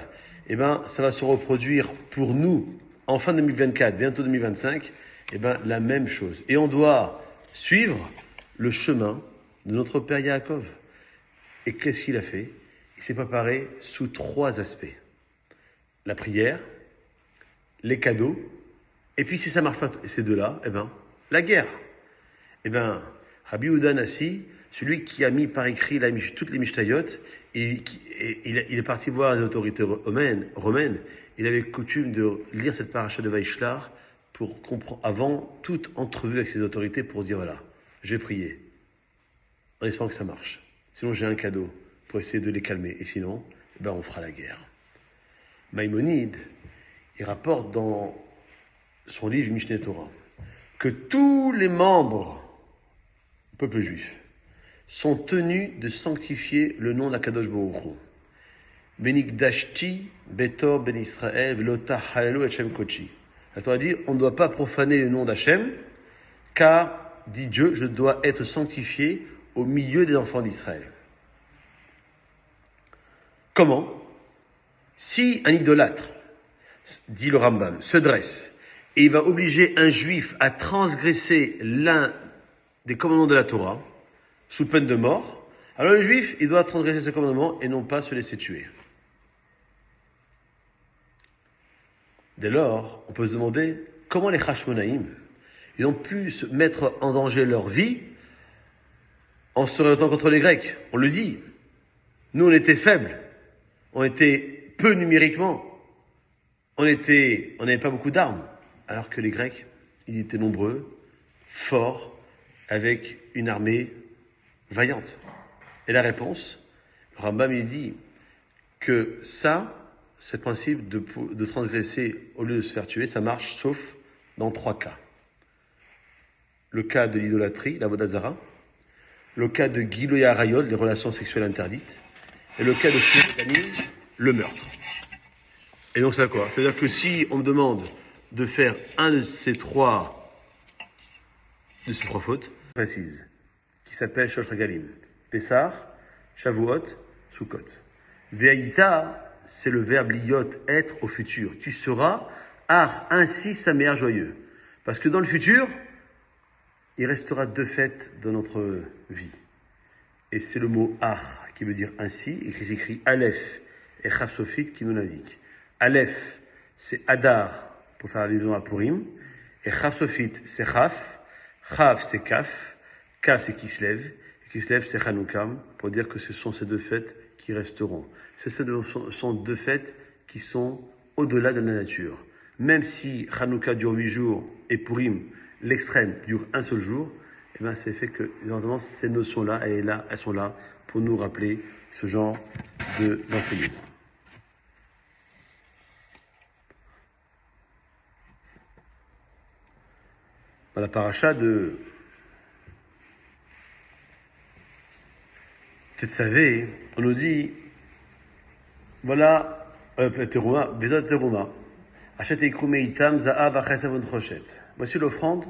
eh ben, ça va se reproduire pour nous, en fin 2024, bientôt 2025, eh ben, la même chose. Et on doit suivre le chemin de notre père Yaakov. Et qu'est-ce qu'il a fait? Il s'est préparé sous 3 aspects. La prière, les cadeaux, et puis si ça marche pas, ces deux-là, eh ben, la guerre. Eh ben, Rabbi Yehuda Nassi, celui qui a mis par écrit toutes les Mishnayot, il est parti voir les autorités romaines. Il avait coutume de lire cette paracha de Vaishlach pour comprendre, avant toute entrevue avec ses autorités, pour dire voilà, je vais prier, en espérant que ça marche. Sinon, j'ai un cadeau pour essayer de les calmer. Et sinon, eh ben, on fera la guerre. Maïmonide, il rapporte dans son livre Mishneh Torah que tous les membres du peuple juif sont tenus de sanctifier le nom d'Akadosh Baruch Hu. Benikdashti betor ben Israël velota halalu Hashem kochi. La Torah dit, on ne doit pas profaner le nom d'Hachem, car, dit Dieu, je dois être sanctifié au milieu des enfants d'Israël. Comment? Si un idolâtre, dit le Rambam, se dresse, et il va obliger un juif à transgresser l'un des commandements de la Torah, sous peine de mort, alors le juif, il doit transgresser ce commandement et non pas se laisser tuer. Dès lors, on peut se demander comment les Hashmonaïm, ils ont pu se mettre en danger leur vie en se révoltant contre les Grecs. On le dit. Nous, on était faibles. On était peu numériquement. On n'avait pas beaucoup d'armes. Alors que les Grecs, ils étaient nombreux, forts, avec une armée vaillante. Et la réponse, le Rambam, il dit que ça, ce principe de transgresser au lieu de se faire tuer, ça marche sauf dans 3 cas. Le cas de l'idolâtrie, la Vodazara, le cas de Giloy Arayot, les relations sexuelles interdites, et le cas de Shmir, le meurtre. Et donc c'est quoi? C'est-à-dire que si on me demande de faire un de ces trois fautes précises, qui s'appelle Shosh Regalim, Pessah, Shavuot, Sukkot. Ve'ayita, c'est le verbe liot, être au futur. Tu seras, ainsi sa mère joyeux. Parce que dans le futur, il restera 2 fêtes dans notre vie. et c'est le mot ar qui veut dire ainsi, et qui s'écrit Aleph et Chaf Sofit qui nous l'indique. Aleph, c'est Adar, pour faire allusion à Purim. Et Chaf Sofit, c'est Chaf. Chaf, c'est Kaf. Kaf, c'est Kislev. Et Kislev, c'est Hanouka, pour dire que ce sont ces deux fêtes qui resteront. Ce sont deux fêtes qui sont au-delà de la nature. Même si Hanouka dure 8 jours et Purim, l'extrême, dure un seul jour, eh bien, c'est fait que, évidemment, ces notions-là, elles sont là pour nous rappeler ce genre d'enseignement. Dans la paracha de Tetzavé, on nous dit, voilà, Teruma, Bezat Teruma, Achet Eikrume Itam, Za'av Achesavon Choshet. Voici l'offrande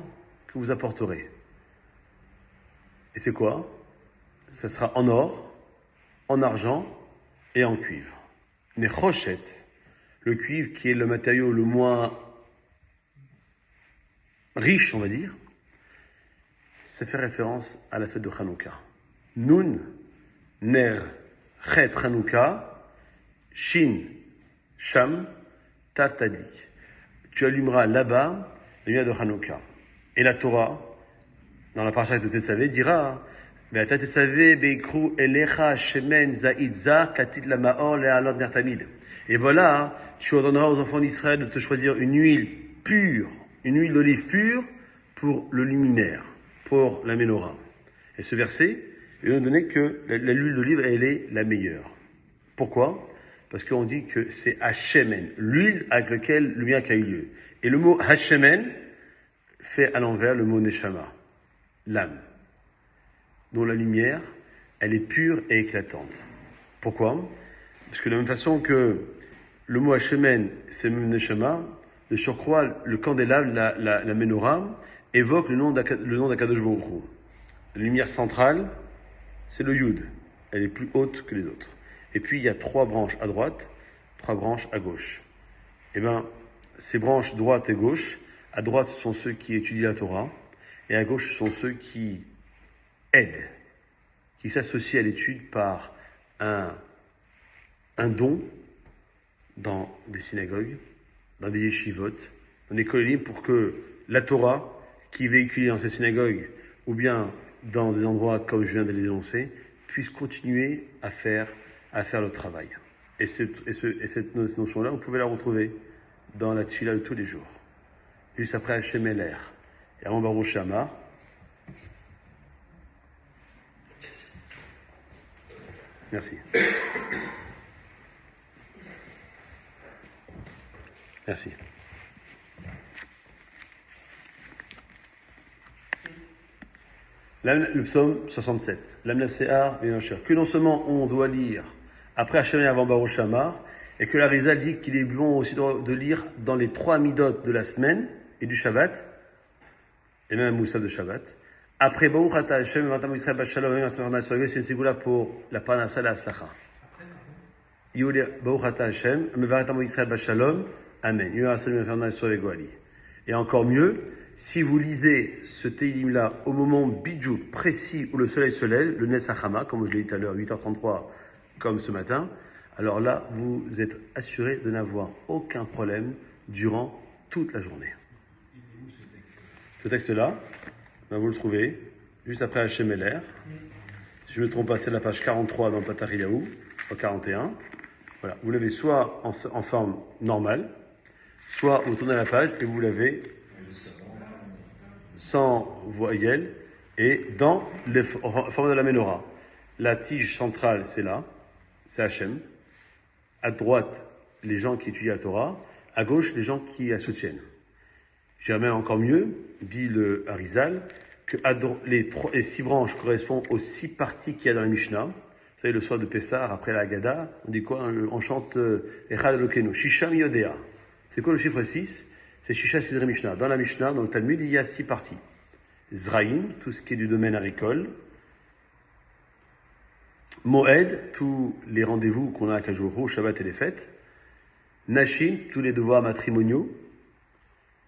que vous apporterez. Et c'est quoi? Ça sera en or, en argent et en cuivre. Mais Choshet, le cuivre qui est le matériau le moins riche, on va dire, ça fait référence à la fête de Hanouka. Nun, Ner, Chet Hanouka, Shin, Sham, Tav Tadik. Tu allumeras là-bas la lumière de Hanouka. Et la Torah, dans la paracha de Tetzavé, dira Ve'ata Tetzavé beikru elecha shemen za'idza katit la ma'or le'alot ner tamid. Et voilà, tu ordonneras aux enfants d'Israël de te choisir une huile pure, une huile d'olive pure pour le luminaire, pour la menorah. Et ce verset, il nous donner que l'huile d'olive, elle est la meilleure. Pourquoi? Parce qu'on dit que c'est Hashemen, l'huile avec laquelle le miracle a eu lieu. Et le mot Hashemen fait à l'envers le mot Neshama, l'âme, dont la lumière, elle est pure et éclatante. Pourquoi? Parce que de la même façon que le mot Hashemen, c'est le mot Neshama, de surcroît, le candélabre, la menorah, évoque le nom d'Akadosh Baruch Hu. La lumière centrale, c'est le Yud. Elle est plus haute que les autres. Et puis, il y a 3 branches à droite, 3 branches à gauche. Eh bien, ces branches droite et gauche, à droite, ce sont ceux qui étudient la Torah, et à gauche, ce sont ceux qui aident, qui s'associent à l'étude par un don dans des synagogues, dans des yeshivot, dans des kolélim, pour que la Torah, qui est véhiculée dans ces synagogues, ou bien dans des endroits comme je viens de les énoncer, puisse continuer à faire le travail. Et cette notion-là, vous pouvez la retrouver dans la tfila de tous les jours. Juste après Hashem Eler, et avant Baruch Shamar. Merci. Merci. Le psaume 67. L'Amnaséar et l'Ancher. Que non seulement on doit lire après Hashem et avant Baruch Shamar, et que la Rizal dit qu'il est bon aussi de lire dans les 3 midot de la semaine et du Shabbat, et même un moussaf de Shabbat. Après Baruch Ata Hashem, Vatam Israël Bashalom, c'est une ségoula pour la Parnassa et la Aslacha. Baruch Ata Hashem, Vatam Israël Bashalom, Amen. Et encore mieux, si vous lisez ce Teilim-là au moment bidjou précis où le soleil se lève, le Nesachama, comme je l'ai dit tout à l'heure, 8h33, comme ce matin, alors là, vous êtes assuré de n'avoir aucun problème durant toute la journée. Ce texte-là, ben vous le trouvez juste après Hashem Eler. Si je ne me trompe pas, c'est la page 43 dans le Patariyahu, au 41. Voilà, vous l'avez soit en forme normale, soit vous tournez la page et vous l'avez sans voyelle et dans le format de la menorah. La tige centrale, c'est là, c'est Hachem. À droite, les gens qui étudient la Torah. À gauche, les gens qui la soutiennent. J'ai même encore mieux, dit le Harizal, que les 6 branches correspondent aux 6 parties qu'il y a dans la Mishnah. Vous savez, le soir de Pessah, après la Haggadah, on dit quoi? On chante Echad Elokeinu, Shisha Miyodea. C'est quoi le chiffre 6? C'est Shisha Sidre Mishnah. Dans la Mishnah, dans le Talmud, il y a 6 parties. Zraïm, tout ce qui est du domaine agricole. Moed, tous les rendez-vous qu'on a à Kajuru, Shabbat et les fêtes. Nashim, tous les devoirs matrimoniaux.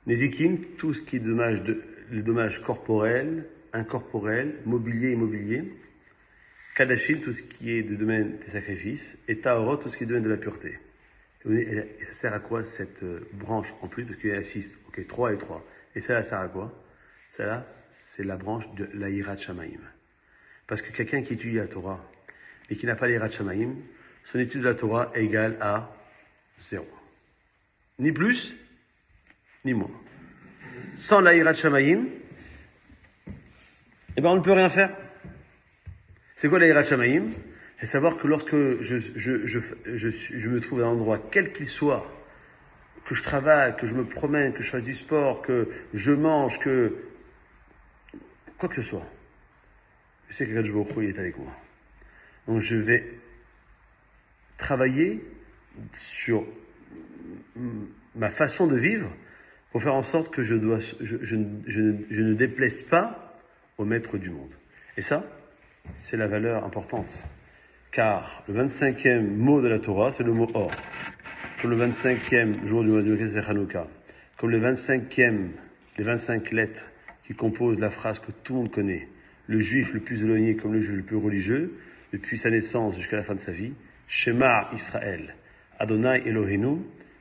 Nezikim, tout ce qui est les dommages corporels, incorporels, mobilier, immobilier. Kadashim, tout ce qui est du domaine des sacrifices. Et Taorot, tout ce qui est du domaine de la pureté. Et ça sert à quoi cette branche en plus? Parce qu'il y en a 6, ok, 3 et 3. Et celle-là sert à quoi? Celle-là, c'est la branche de la Yirat Shamaim. Parce que quelqu'un qui étudie la Torah et qui n'a pas la Yirat Shamaim, son étude de la Torah est égale à 0. Ni plus, ni moins. Sans la Yirat Shamaim, eh ben on ne peut rien faire. C'est quoi la Yirat Shamaim? C'est savoir que lorsque je me trouve à un endroit, quel qu'il soit, que je travaille, que je me promène, que je fasse du sport, que je mange, que quoi que ce soit, je sais que Kadosh Baruch Hu, il est avec moi. Donc je vais travailler sur ma façon de vivre pour faire en sorte que je ne déplaise pas au maître du monde. Et ça, c'est la valeur importante. Car le 25e mot de la Torah, c'est le mot or. Comme le 25e jour du mois de Mekes, c'est Hanouka. Comme les 25 lettres qui composent la phrase que tout le monde connaît. Le juif le plus éloigné comme le juif le plus religieux, depuis sa naissance jusqu'à la fin de sa vie. Shema Israël. Adonai Eloheinu,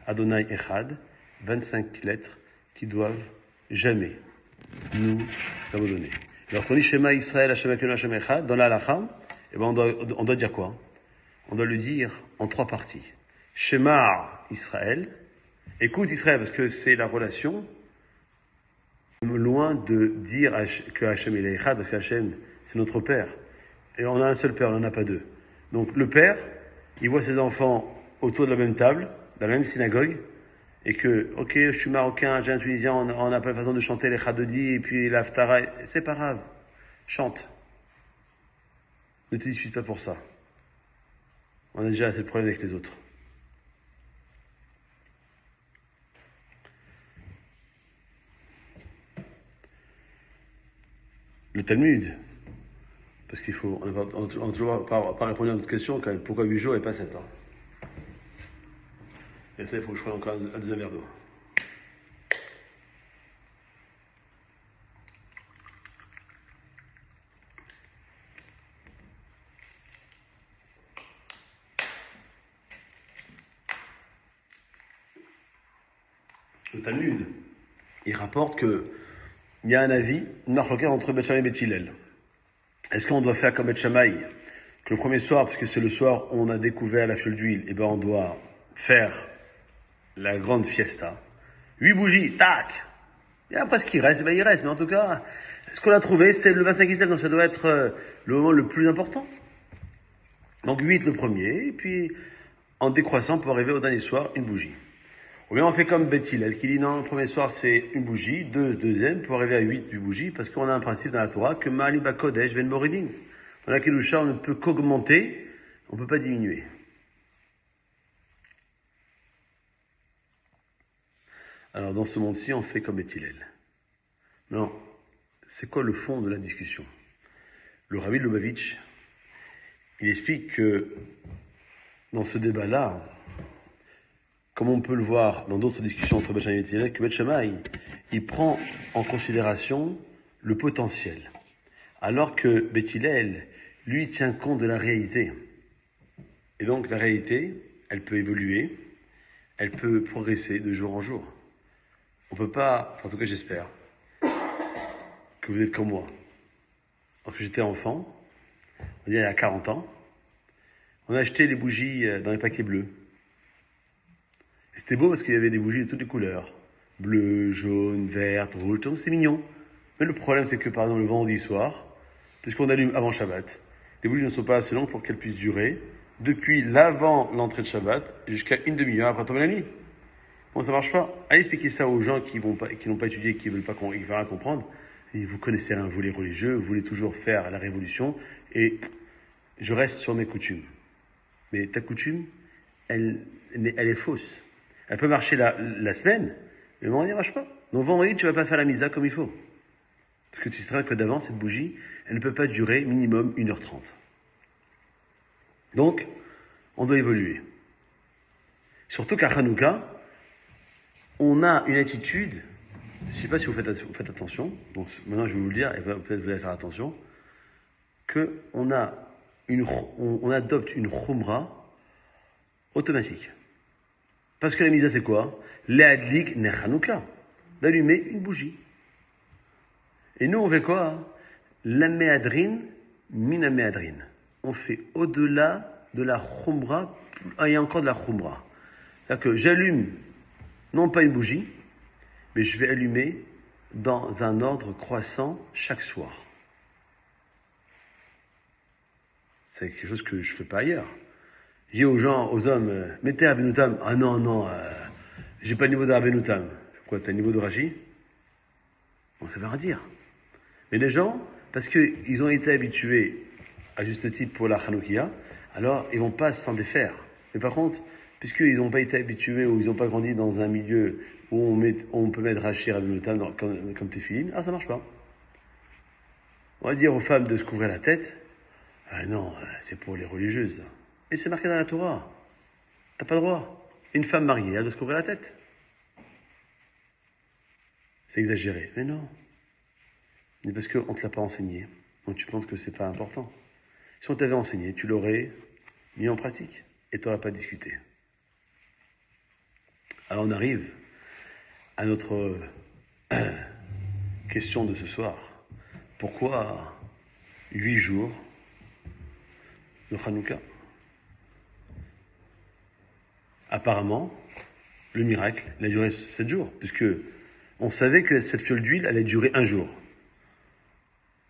Adonai Echad. 25 lettres qui doivent jamais nous abandonner. Lorsqu'on dit Shema Israël, Hashem Eloheinu, Hashem Echad, dans la halakha, eh ben on doit dire quoi? On doit le dire en 3 parties. Shema Israël, écoute Israël, parce que c'est la relation, loin de dire que Hashem est Echad, parce que Hashem, c'est notre Père. Et on a un seul Père, on n'en a pas 2. Donc le Père, il voit ses enfants autour de la même table, dans la même synagogue, et que, ok, je suis marocain, j'ai un tunisien, on n'a pas la façon de chanter les Chadodi, et puis l'Aftara, c'est pas grave, chante. Ne te dispute pas pour ça. On a déjà assez de problèmes avec les autres. Le Talmud, parce qu'il faut, on n'a toujours pas répondu à notre question quand même, pourquoi 8 jours et pas 7 ans? Et ça, il faut que je prenne encore un deuxième verre d'eau. Le Talmud, il rapporte que il y a un avis, une marque entre Beth Shammai et Beth Hillel. Est-ce qu'on doit faire comme Beth Shammai, que le premier soir, parce que c'est le soir où on a découvert la fiole d'huile, et ben on doit faire la grande fiesta. 8 bougies, tac! Et après ce qui reste, ben il reste, mais en tout cas, ce qu'on a trouvé, c'est le 25 Kislev, donc ça doit être le moment le plus important. Donc 8 le premier, et puis en décroissant pour arriver au dernier soir, une bougie. Ou bien on fait comme Beth Hillel qui dit non, le premier soir c'est une bougie, deuxième, pour arriver à 8 bougies, parce qu'on a un principe dans la Torah que Ma'aliba Kodesh Ben Moridin. Dans la Kedusha, on ne peut qu'augmenter, on ne peut pas diminuer. Alors dans ce monde-ci, on fait comme Beth Hillel. Non, c'est quoi le fond de la discussion? Le Rabbi Lubavitch, il explique que dans ce débat-là, comme on peut le voir dans d'autres discussions entre Beth Shammai et Beth Hillel, que Beth Shammai, il prend en considération le potentiel. Alors que Beth Hillel, lui, tient compte de la réalité. Et donc, la réalité, elle peut évoluer, elle peut progresser de jour en jour. On peut pas, enfin, en tout cas, j'espère, que vous êtes comme moi. Lorsque j'étais enfant, on dirait il y a 40 ans, on a acheté les bougies dans les paquets bleus. Et c'était beau parce qu'il y avait des bougies de toutes les couleurs. Bleu, jaune, verte, rouge, donc c'est mignon. Mais le problème, c'est que par exemple le vendredi soir, puisqu'on allume avant Shabbat, les bougies ne sont pas assez longues pour qu'elles puissent durer depuis l'avant l'entrée de Shabbat jusqu'à une demi-heure après tomber la nuit. Bon, ça marche pas. Allez expliquer ça aux gens qui n'ont pas étudié, qui veulent rien comprendre. Et vous connaissez rien, vous les religieux, vous voulez toujours faire la révolution, et je reste sur mes coutumes. Mais ta coutume, elle est fausse. Elle peut marcher la semaine, mais le vendredi, elle marche pas. Donc vendredi, tu vas pas faire la misa comme il faut. Parce que tu sais que d'avant, cette bougie, elle ne peut pas durer minimum 1h30. Donc, on doit évoluer. Surtout qu'à Hanouka, on a une attitude, je ne sais pas si vous faites attention, donc maintenant je vais vous le dire, et peut-être vous allez faire attention, qu'on adopte une khumra automatique. Parce que la misa, c'est quoi? Le'adlik ner Hanouka. D'allumer une bougie. Et nous, on fait quoi? La méadrine, mina méadrine. On fait au-delà de la khumra, il y a encore de la khumra. C'est-à-dire que j'allume, non pas une bougie, mais je vais allumer dans un ordre croissant chaque soir. C'est quelque chose que je fais pas ailleurs. Je dis aux gens, aux hommes, mettez Rabbeinu-Tam. Ah non, j'ai pas le niveau de Rabbeinu-Tam. Quoi, t'as le niveau de Rashi? Bon, ça veut rien dire. Mais les gens, parce qu'ils ont été habitués, à juste titre pour la Hanoukia, alors ils vont pas s'en défaire. Mais par contre, puisqu'ils n'ont pas été habitués ou ils n'ont pas grandi dans un milieu où on peut mettre Rashi et Rabbeinu-Tam comme téphilin, ça marche pas. On va dire aux femmes de se couvrir la tête. Ah non, c'est pour les religieuses. Mais c'est marqué dans la Torah. T'as pas le droit. Une femme mariée, elle doit se couvrir la tête. C'est exagéré. Mais non. Mais parce qu'on ne te l'a pas enseigné. Donc tu penses que c'est pas important. Si on t'avait enseigné, tu l'aurais mis en pratique. Et tu n'aurais pas discuté. Alors on arrive à notre question de ce soir. Pourquoi 8 jours de Hanouka? Apparemment, le miracle, il a duré 7 jours, puisque on savait que cette fiole d'huile allait durer 1 jour.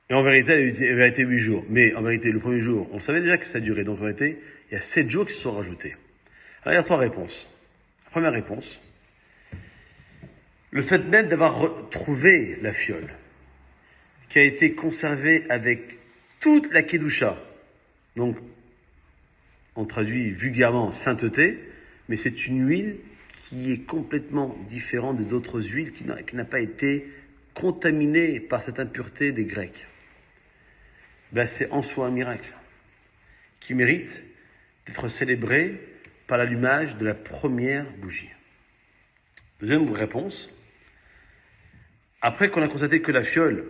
Et en vérité, elle avait été 8 jours. Mais en vérité, le premier jour, on savait déjà que ça durait. Donc en vérité, il y a 7 jours qui se sont rajoutés. Alors il y a 3 réponses. La première réponse, le fait même d'avoir retrouvé la fiole, qui a été conservée avec toute la kedusha. Donc, on traduit vulgairement sainteté, mais c'est une huile qui est complètement différente des autres huiles, qui n'a pas été contaminée par cette impureté des Grecs. Ben, c'est en soi un miracle qui mérite d'être célébré par l'allumage de la première bougie. Deuxième réponse, après qu'on a constaté que la fiole,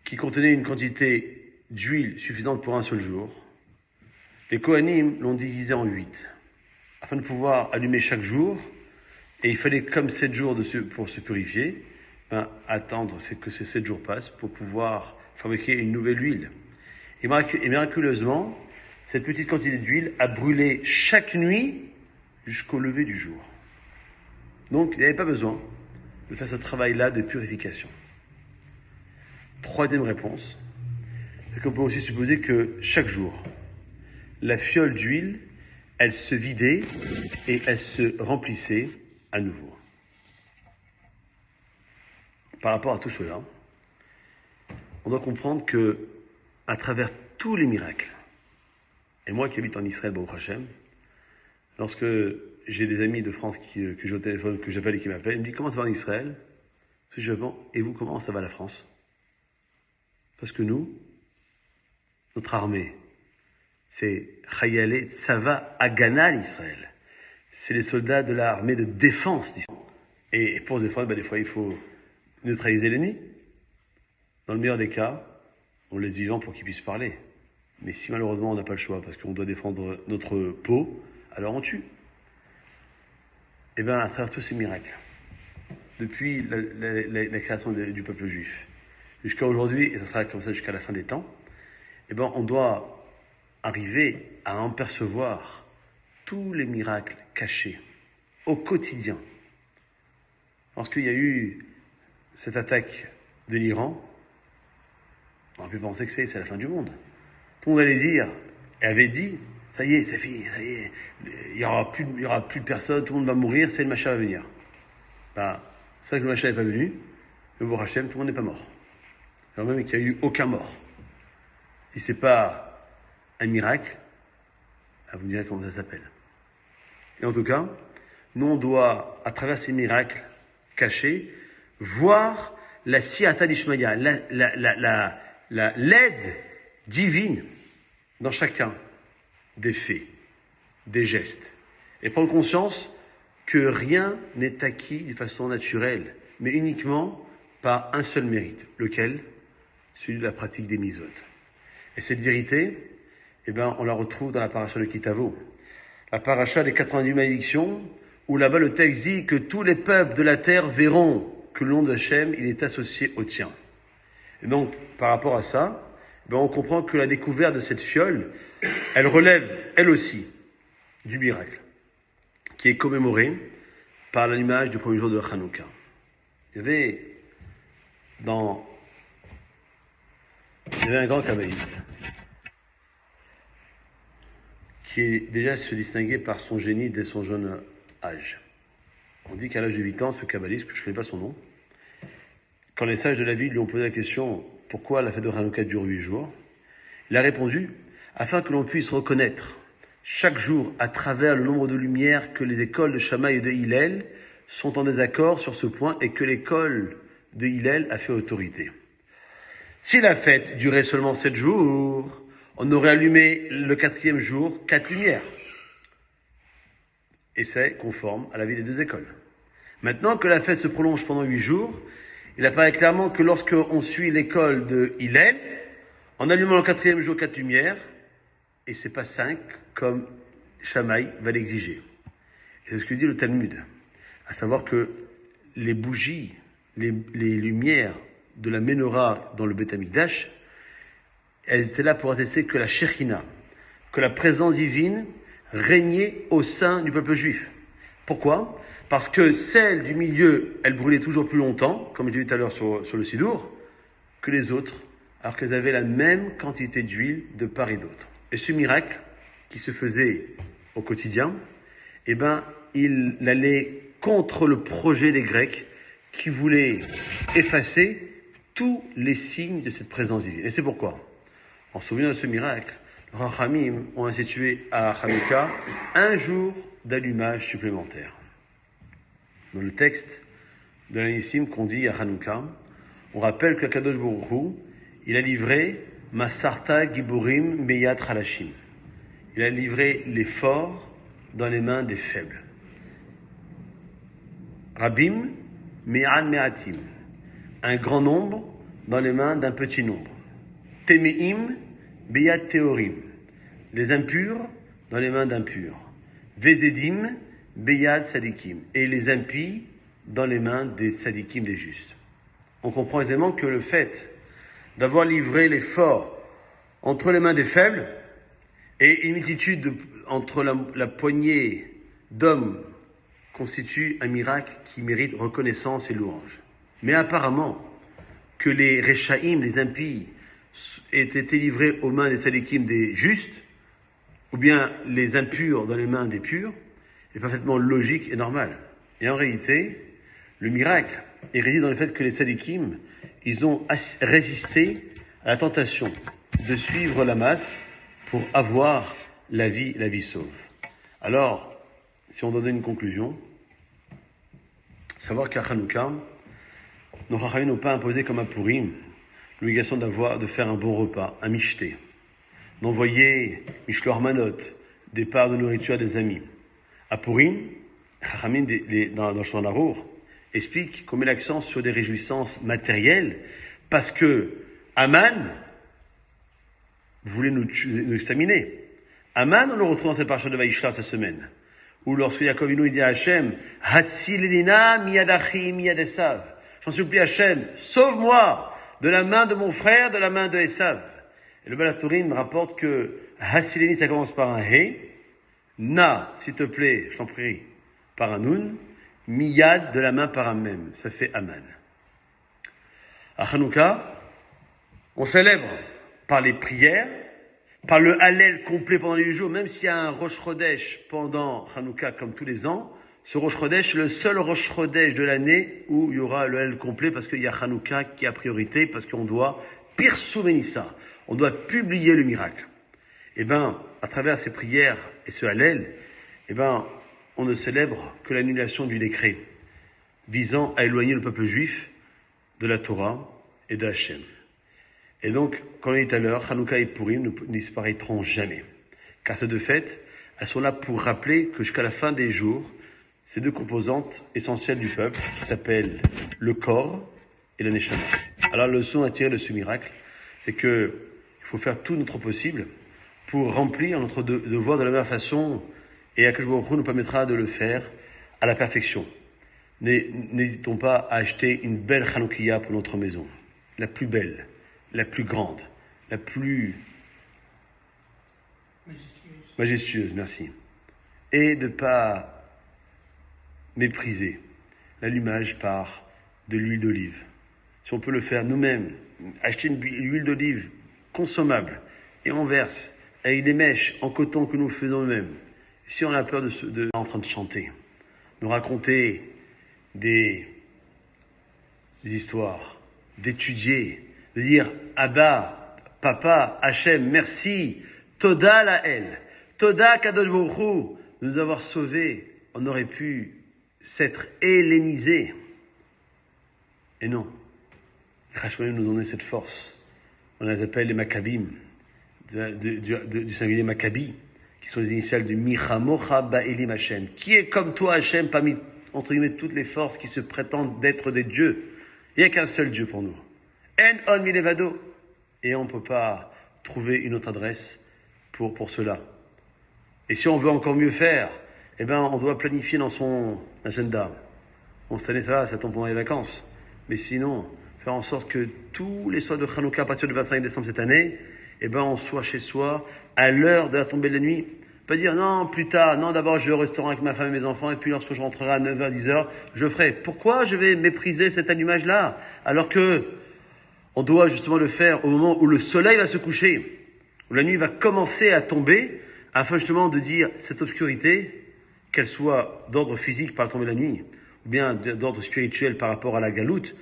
qui contenait une quantité d'huile suffisante pour un seul jour, les Kohanim l'ont divisé en 8, afin de pouvoir allumer chaque jour, et il fallait, comme 7 jours pour se purifier, attendre que ces 7 jours passent pour pouvoir fabriquer une nouvelle huile. Et miraculeusement, cette petite quantité d'huile a brûlé chaque nuit jusqu'au lever du jour. Donc, il n'y avait pas besoin de faire ce travail-là de purification. Troisième réponse, c'est qu'on peut aussi supposer que chaque jour, la fiole d'huile, elle se vidait et elle se remplissait à nouveau. Par rapport à tout cela, on doit comprendre que, à travers tous les miracles, et moi qui habite en Israël, Baruch Hashem, lorsque j'ai des amis de France que j'ai au téléphone, que j'appelle et qui m'appellent, ils me disent comment ça va en Israël? Je dis, et vous, comment ça va la France? Parce que nous, notre armée, c'est Chayale Tzava Agana l'Israël. C'est les soldats de l'armée de défense d'Israël. Et pour se défendre, des fois, il faut neutraliser l'ennemi. Dans le meilleur des cas, on laisse vivant pour qu'ils puissent parler. Mais si malheureusement on n'a pas le choix, parce qu'on doit défendre notre peau, alors on tue. Et bien, à travers tous ces miracles, depuis la création du peuple juif, jusqu'à aujourd'hui, et ça sera comme ça jusqu'à la fin des temps, eh ben, on doit arriver à en percevoir tous les miracles cachés au quotidien. Lorsqu'il y a eu cette attaque de l'Iran, on aurait pu penser que c'est la fin du monde. Tout le monde allait dire, et avait dit, ça y est, c'est fini, ça y est, il y aura plus de personnes, tout le monde va mourir, c'est le Mashiach à venir. Ben, c'est vrai que le Mashiach n'est pas venu, mais Baruch Hashem, tout le monde n'est pas mort. Alors même qu'il n'y a eu aucun mort. Si c'est pas un miracle, vous me direz comment ça s'appelle. Et en tout cas, nous on doit, à travers ces miracles cachés, voir la siyata d'Ishmaïa, l'aide divine dans chacun des faits, des gestes. Et prendre conscience que rien n'est acquis de façon naturelle, mais uniquement par un seul mérite. Lequel? Celui de la pratique des mitzvot. Et cette vérité, on la retrouve dans la paracha de Kitavo. à Paracha des 90 malédictions, où là-bas le texte dit que tous les peuples de la terre verront que le nom d'Hachem, il est associé au tien. Et donc, par rapport à ça, on comprend que la découverte de cette fiole, elle relève, elle aussi, du miracle, qui est commémoré par l'allumage du premier jour de Hanouka. Il y avait un grand kabbaliste qui déjà se distinguait par son génie dès son jeune âge. On dit qu'à l'âge de 8 ans, ce kabbaliste, que je ne connais pas son nom, quand les sages de la ville lui ont posé la question « Pourquoi la fête de Hanouka dure 8 jours ?», il a répondu « Afin que l'on puisse reconnaître chaque jour à travers le nombre de lumières que les écoles de Shammai et de Hillel sont en désaccord sur ce point et que l'école de Hillel a fait autorité. Si la fête durait seulement 7 jours, on aurait allumé le 4e jour 4 lumières. Et c'est conforme à l'avis des deux écoles. Maintenant que la fête se prolonge pendant 8 jours, il apparaît clairement que lorsqu'on suit l'école de Hillel, en allumant le 4e jour 4 lumières, et c'est pas 5 comme Shammai va l'exiger. Et c'est ce que dit le Talmud, à savoir que les bougies, les lumières de la Menorah dans le Beth Amikdash, elles étaient là pour attester que la Shekhinah, que la présence divine régnait au sein du peuple juif. Pourquoi ? Parce que celle du milieu, elle brûlait toujours plus longtemps, comme je l'ai dit tout à l'heure sur le Sidour, que les autres, alors qu'elles avaient la même quantité d'huile de part et d'autre. Et ce miracle, qui se faisait au quotidien, il allait contre le projet des Grecs qui voulaient effacer tous les signes de cette présence divine. Et c'est pourquoi, en se souvenant de ce miracle, les Chachamim ont institué à Hanouka un jour d'allumage supplémentaire. Dans le texte de l'Anissim qu'on dit à Hanouka, on rappelle que Kadosh Baruch Hu, il a livré Masarta Giborim Meyat Halashim. Il a livré les forts dans les mains des faibles. Rabim Me'an Me'atim. Un grand nombre dans les mains d'un petit nombre. Temeim Beyat Teorim. Les impurs dans les mains d'impurs. Vezedim Beyat Sadikim. Et les impies dans les mains des Sadikim, des justes. On comprend aisément que le fait d'avoir livré les forts entre les mains des faibles et une multitude entre la poignée d'hommes constitue un miracle qui mérite reconnaissance et louange. Mais apparemment, que les Rechaïm, les impies, aient été livrés aux mains des Sadikim, des justes, ou bien les impurs dans les mains des purs, est parfaitement logique et normal. Et en réalité, le miracle est réside dans le fait que les Sadikim, ils ont résisté à la tentation de suivre la masse pour avoir la vie sauve. Alors, si on donne une conclusion, savoir qu'à Hanouka, nos Chachamim n'ont pas imposé comme à Purim l'obligation de faire un bon repas, un mishté, d'envoyer Mishloach Manot, des parts de nourriture à des amis. À Purim, Chachamim dans le Shulchan Aruch explique qu'on met l'accent sur des réjouissances matérielles parce que Aman voulait nous examiner. Aman, on le retrouve dans cette parasha de Vaïshla cette semaine, où lorsque Yaakov Avinu dit à Hachem, Hatzilina miyadachi miyad Esav, j'en supplie Hachem, sauve-moi de la main de mon frère, de la main de Esav. Et le Balaturim rapporte que Hatzilini, ça commence par un He, Na, s'il te plaît, je t'en prie, par un Nun, Miyad, de la main par un Mem, ça fait Aman. À Hanouka, on célèbre par les prières, par le Hallel complet pendant les 8 jours, même s'il y a un Rosh Chodesh pendant Hanouka comme tous les ans, ce Rosh Chodesh est le seul Rosh Chodesh de l'année où il y aura le Hallel complet parce qu'il y a Hanouka qui a priorité, parce qu'on doit Pirsoumenissa, on doit publier le miracle. À travers ces prières et ce Hallel, on ne célèbre que l'annulation du décret visant à éloigner le peuple juif de la Torah et de Hachem. Et donc, comme on l'a dit tout à l'heure, Hanouka et Purim ne disparaîtront jamais. Car ces deux fêtes, elles sont là pour rappeler que jusqu'à la fin des jours, ces deux composantes essentielles du peuple, qui s'appellent le corps et la neshama. Alors, la leçon à tirer de ce miracle, c'est que il faut faire tout notre possible pour remplir notre devoir de la même façon Et Akadosh Baruch Hu nous permettra de le faire à la perfection. N'hésitons pas à acheter une belle Hanoukia pour notre maison. La plus belle, la plus grande, la plus majestueuse, merci. Et de ne pas mépriser l'allumage par de l'huile d'olive. Si on peut le faire nous-mêmes, acheter une huile d'olive consommable et on verse avec des mèches en coton que nous faisons nous-mêmes. Si on a peur en train de chanter, de raconter des histoires, d'étudier, de dire Abba, Papa, Hachem, merci, Toda la El, Toda Kadosh Baruch Hu, de nous avoir sauvés. On aurait pu s'être hellénisés. Et non. Les Chachamim nous ont donné cette force. On les appelle les Maccabim, du singulier Maccabi, qui sont les initiales du Michamocha Ba'elim Hashem. Qui est comme toi, Hashem, parmi, entre guillemets, toutes les forces qui se prétendent d'être des dieux? Il n'y a qu'un seul Dieu pour nous. En on milevado. Et on ne peut pas trouver une autre adresse pour cela. Et si on veut encore mieux faire, eh ben, on doit planifier dans son agenda. Bon, cette année, ça tombe pendant les vacances. Mais sinon, faire en sorte que tous les soirs de Hanouka, à partir du 25 décembre cette année, eh ben, on soit chez soi, à l'heure de la tombée de la nuit. Pas dire, non, plus tard, non, d'abord, je vais au restaurant avec ma femme et mes enfants, et puis lorsque je rentrerai à 9h, 10h, je ferai. Pourquoi je vais mépriser cet allumage-là? Alors que, on doit justement le faire au moment où le soleil va se coucher, où la nuit va commencer à tomber, afin justement de dire, cette obscurité, qu'elle soit d'ordre physique par la tombée de la nuit, ou bien d'ordre spirituel par rapport à la galoute,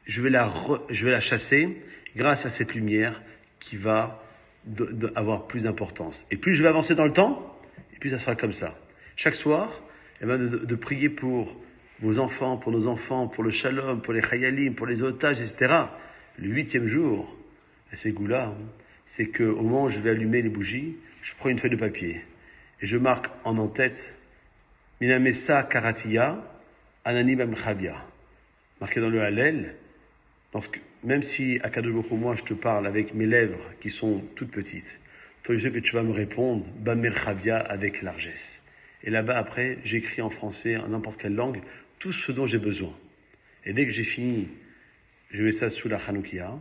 je vais la chasser grâce à cette lumière qui va avoir plus d'importance. Et plus je vais avancer dans le temps, et plus ça sera comme ça. Chaque soir, eh ben, de prier pour vos enfants, pour nos enfants, pour le shalom, pour les chayalim, pour les otages, etc. Le 8e jour, c'est goût-là, c'est que au moment où je vais allumer les bougies, je prends une feuille de papier et je marque en tête Minamessa Karatia, Anani Bamchavia. Marqué dans le Hallel, même si à Kadosh Baruch Hu, moi je te parle avec mes lèvres qui sont toutes petites, toi je sais que tu vas me répondre Bamerchavia avec largesse. Et là-bas après, j'écris en français, en n'importe quelle langue, tout ce dont j'ai besoin. Et dès que j'ai fini, je mets ça sous la Hanoukia.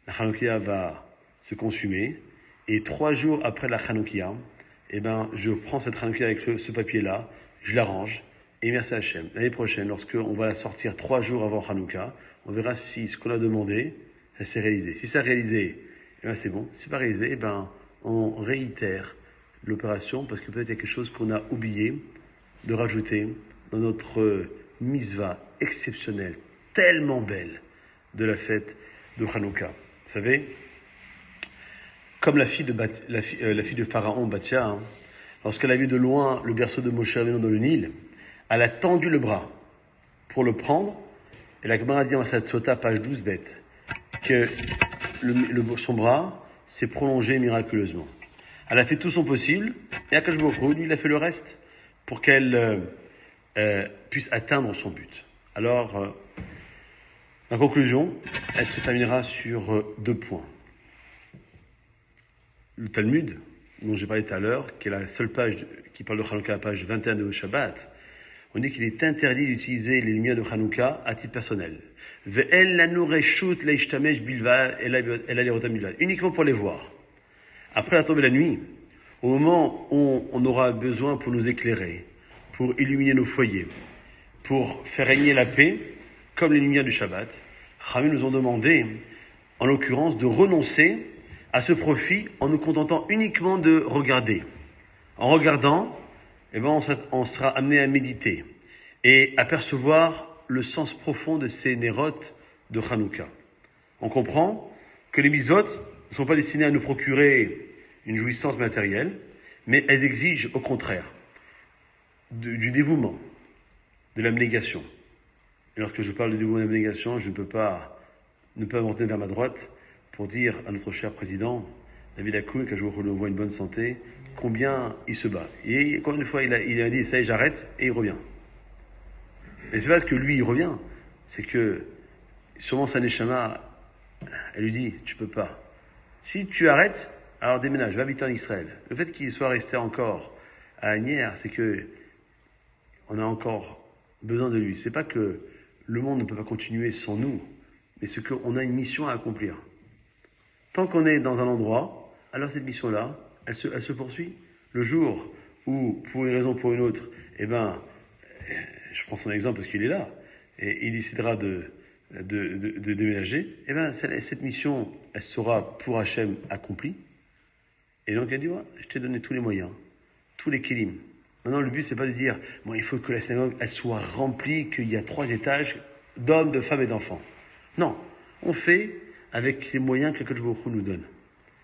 La Hanoukia va se consumer. Et 3 jours après la Hanoukia, eh ben, je prends cette Hanoukia avec ce papier-là, je l'arrange, et merci Hachem. L'année prochaine, lorsqu'on va la sortir 3 jours avant Hanouka, on verra si ce qu'on a demandé, ça s'est réalisé. Si ça s'est réalisé, eh ben, c'est bon. Si c'est pas réalisé, eh ben, on réitère l'opération, parce que peut-être il y a quelque chose qu'on a oublié de rajouter dans notre misva exceptionnelle, tellement belle, de la fête de Hanouka. Vous savez, comme la fille de Pharaon, Bathia, lorsqu'elle a vu de loin le berceau de Moshe Rabbeinu dans le Nil, elle a tendu le bras pour le prendre, et la Gemara dit en Masechet Sota, page 12 bête, que son bras s'est prolongé miraculeusement. Elle a fait tout son possible, et Akadosh Baruch Hu, lui, il a fait le reste, pour qu'elle puisse atteindre son but. Alors, en conclusion, elle se terminera sur 2 points. Le Talmud, dont j'ai parlé tout à l'heure, qui est la seule page qui parle de Hanouka, la page 21 de Shabbat, on dit qu'il est interdit d'utiliser les lumières de Hanouka à titre personnel. Uniquement pour les voir. Après la tombée de la nuit, au moment où on aura besoin pour nous éclairer, pour illuminer nos foyers, pour faire régner la paix, comme les lumières du Shabbat, Chachamim nous ont demandé, en l'occurrence, de renoncer à ce profit en nous contentant uniquement de regarder. En regardant, eh ben, on sera amené à méditer et à percevoir le sens profond de ces nérotes de Hanouka. On comprend que les misotes ne sont pas destinées à nous procurer une jouissance matérielle, mais elles exigent au contraire du dévouement, de l'abnégation. Et lorsque je parle de dévouement et d'abnégation, je ne peux pas me monter vers ma droite pour dire à notre cher président, David Akoun, qu'un jour on le voit une bonne santé, combien il se bat. Et encore une fois, il a dit, ça y est, j'arrête, et il revient. Et c'est pas parce que lui, il revient, c'est que, sûrement sa neshama, elle lui dit, tu peux pas. Si tu arrêtes, alors déménage, va habiter en Israël. Le fait qu'il soit resté encore à Agnières, c'est que on a encore besoin de lui. C'est pas que le monde ne peut pas continuer sans nous, mais c'est qu'on a une mission à accomplir. Tant qu'on est dans un endroit, alors cette mission-là, elle se poursuit. Le jour où, pour une raison ou pour une autre, je prends son exemple parce qu'il est là, et il décidera de déménager, cette mission, elle sera pour Hachem accomplie. Et donc elle dit, ouais, je t'ai donné tous les moyens, tous les kilim. Maintenant, le but, c'est pas de dire, bon, il faut que la synagogue, elle soit remplie, qu'il y a 3 étages d'hommes, de femmes et d'enfants. Non. On fait avec les moyens que Kadosh Baruch Hu nous donne.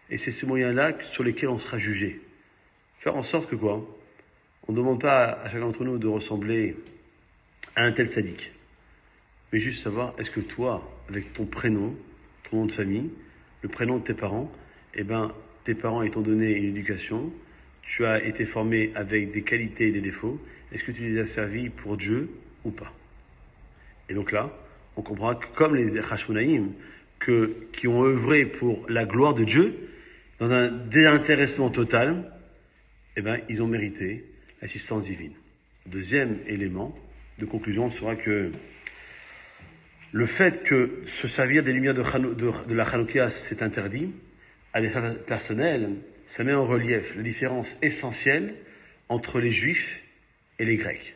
Et c'est ces moyens-là sur lesquels on sera jugé. Faire en sorte que quoi? On ne demande pas à chacun d'entre nous de ressembler à un tel sadique. Mais juste savoir, est-ce que toi, avec ton prénom, ton nom de famille, le prénom de tes parents, tes parents t'ont donné une éducation, tu as été formé avec des qualités et des défauts, est-ce que tu les as servis pour Dieu ou pas? Et donc là, on comprend que comme les Hashmonaïm, qui ont œuvré pour la gloire de Dieu, dans un désintéressement total, ils ont mérité l'assistance divine. Deuxième élément de conclusion sera que le fait que se servir des lumières de la Hanouka, c'est interdit, à des fins personnelles, ça met en relief la différence essentielle entre les Juifs et les Grecs.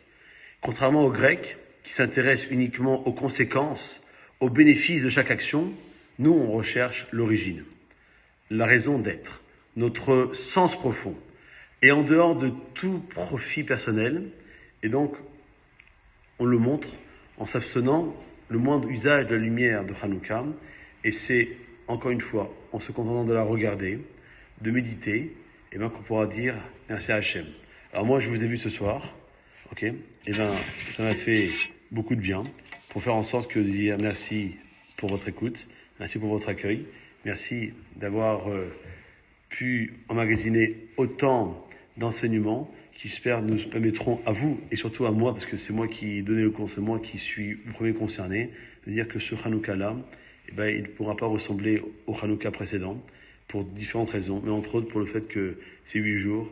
Contrairement aux Grecs, qui s'intéressent uniquement aux conséquences, aux bénéfices de chaque action, nous, on recherche l'origine, la raison d'être, notre sens profond, et en dehors de tout profit personnel, et donc, on le montre en s'abstenant le moindre usage de la lumière de Hanouka, et c'est, encore une fois, en se contentant de la regarder, de méditer, qu'on pourra dire merci à Hachem. Alors moi, je vous ai vu ce soir, ok? Ça m'a fait beaucoup de bien pour faire en sorte que de dire merci pour votre écoute, merci pour votre accueil, merci d'avoir pu emmagasiner autant d'enseignements qui, j'espère, nous permettront à vous et surtout à moi, parce que c'est moi qui ai donné le cours, c'est moi qui suis le premier concerné, de dire que ce Hanouka-là, il ne pourra pas ressembler au Hanouka précédent pour différentes raisons, mais entre autres pour le fait que ces 8 jours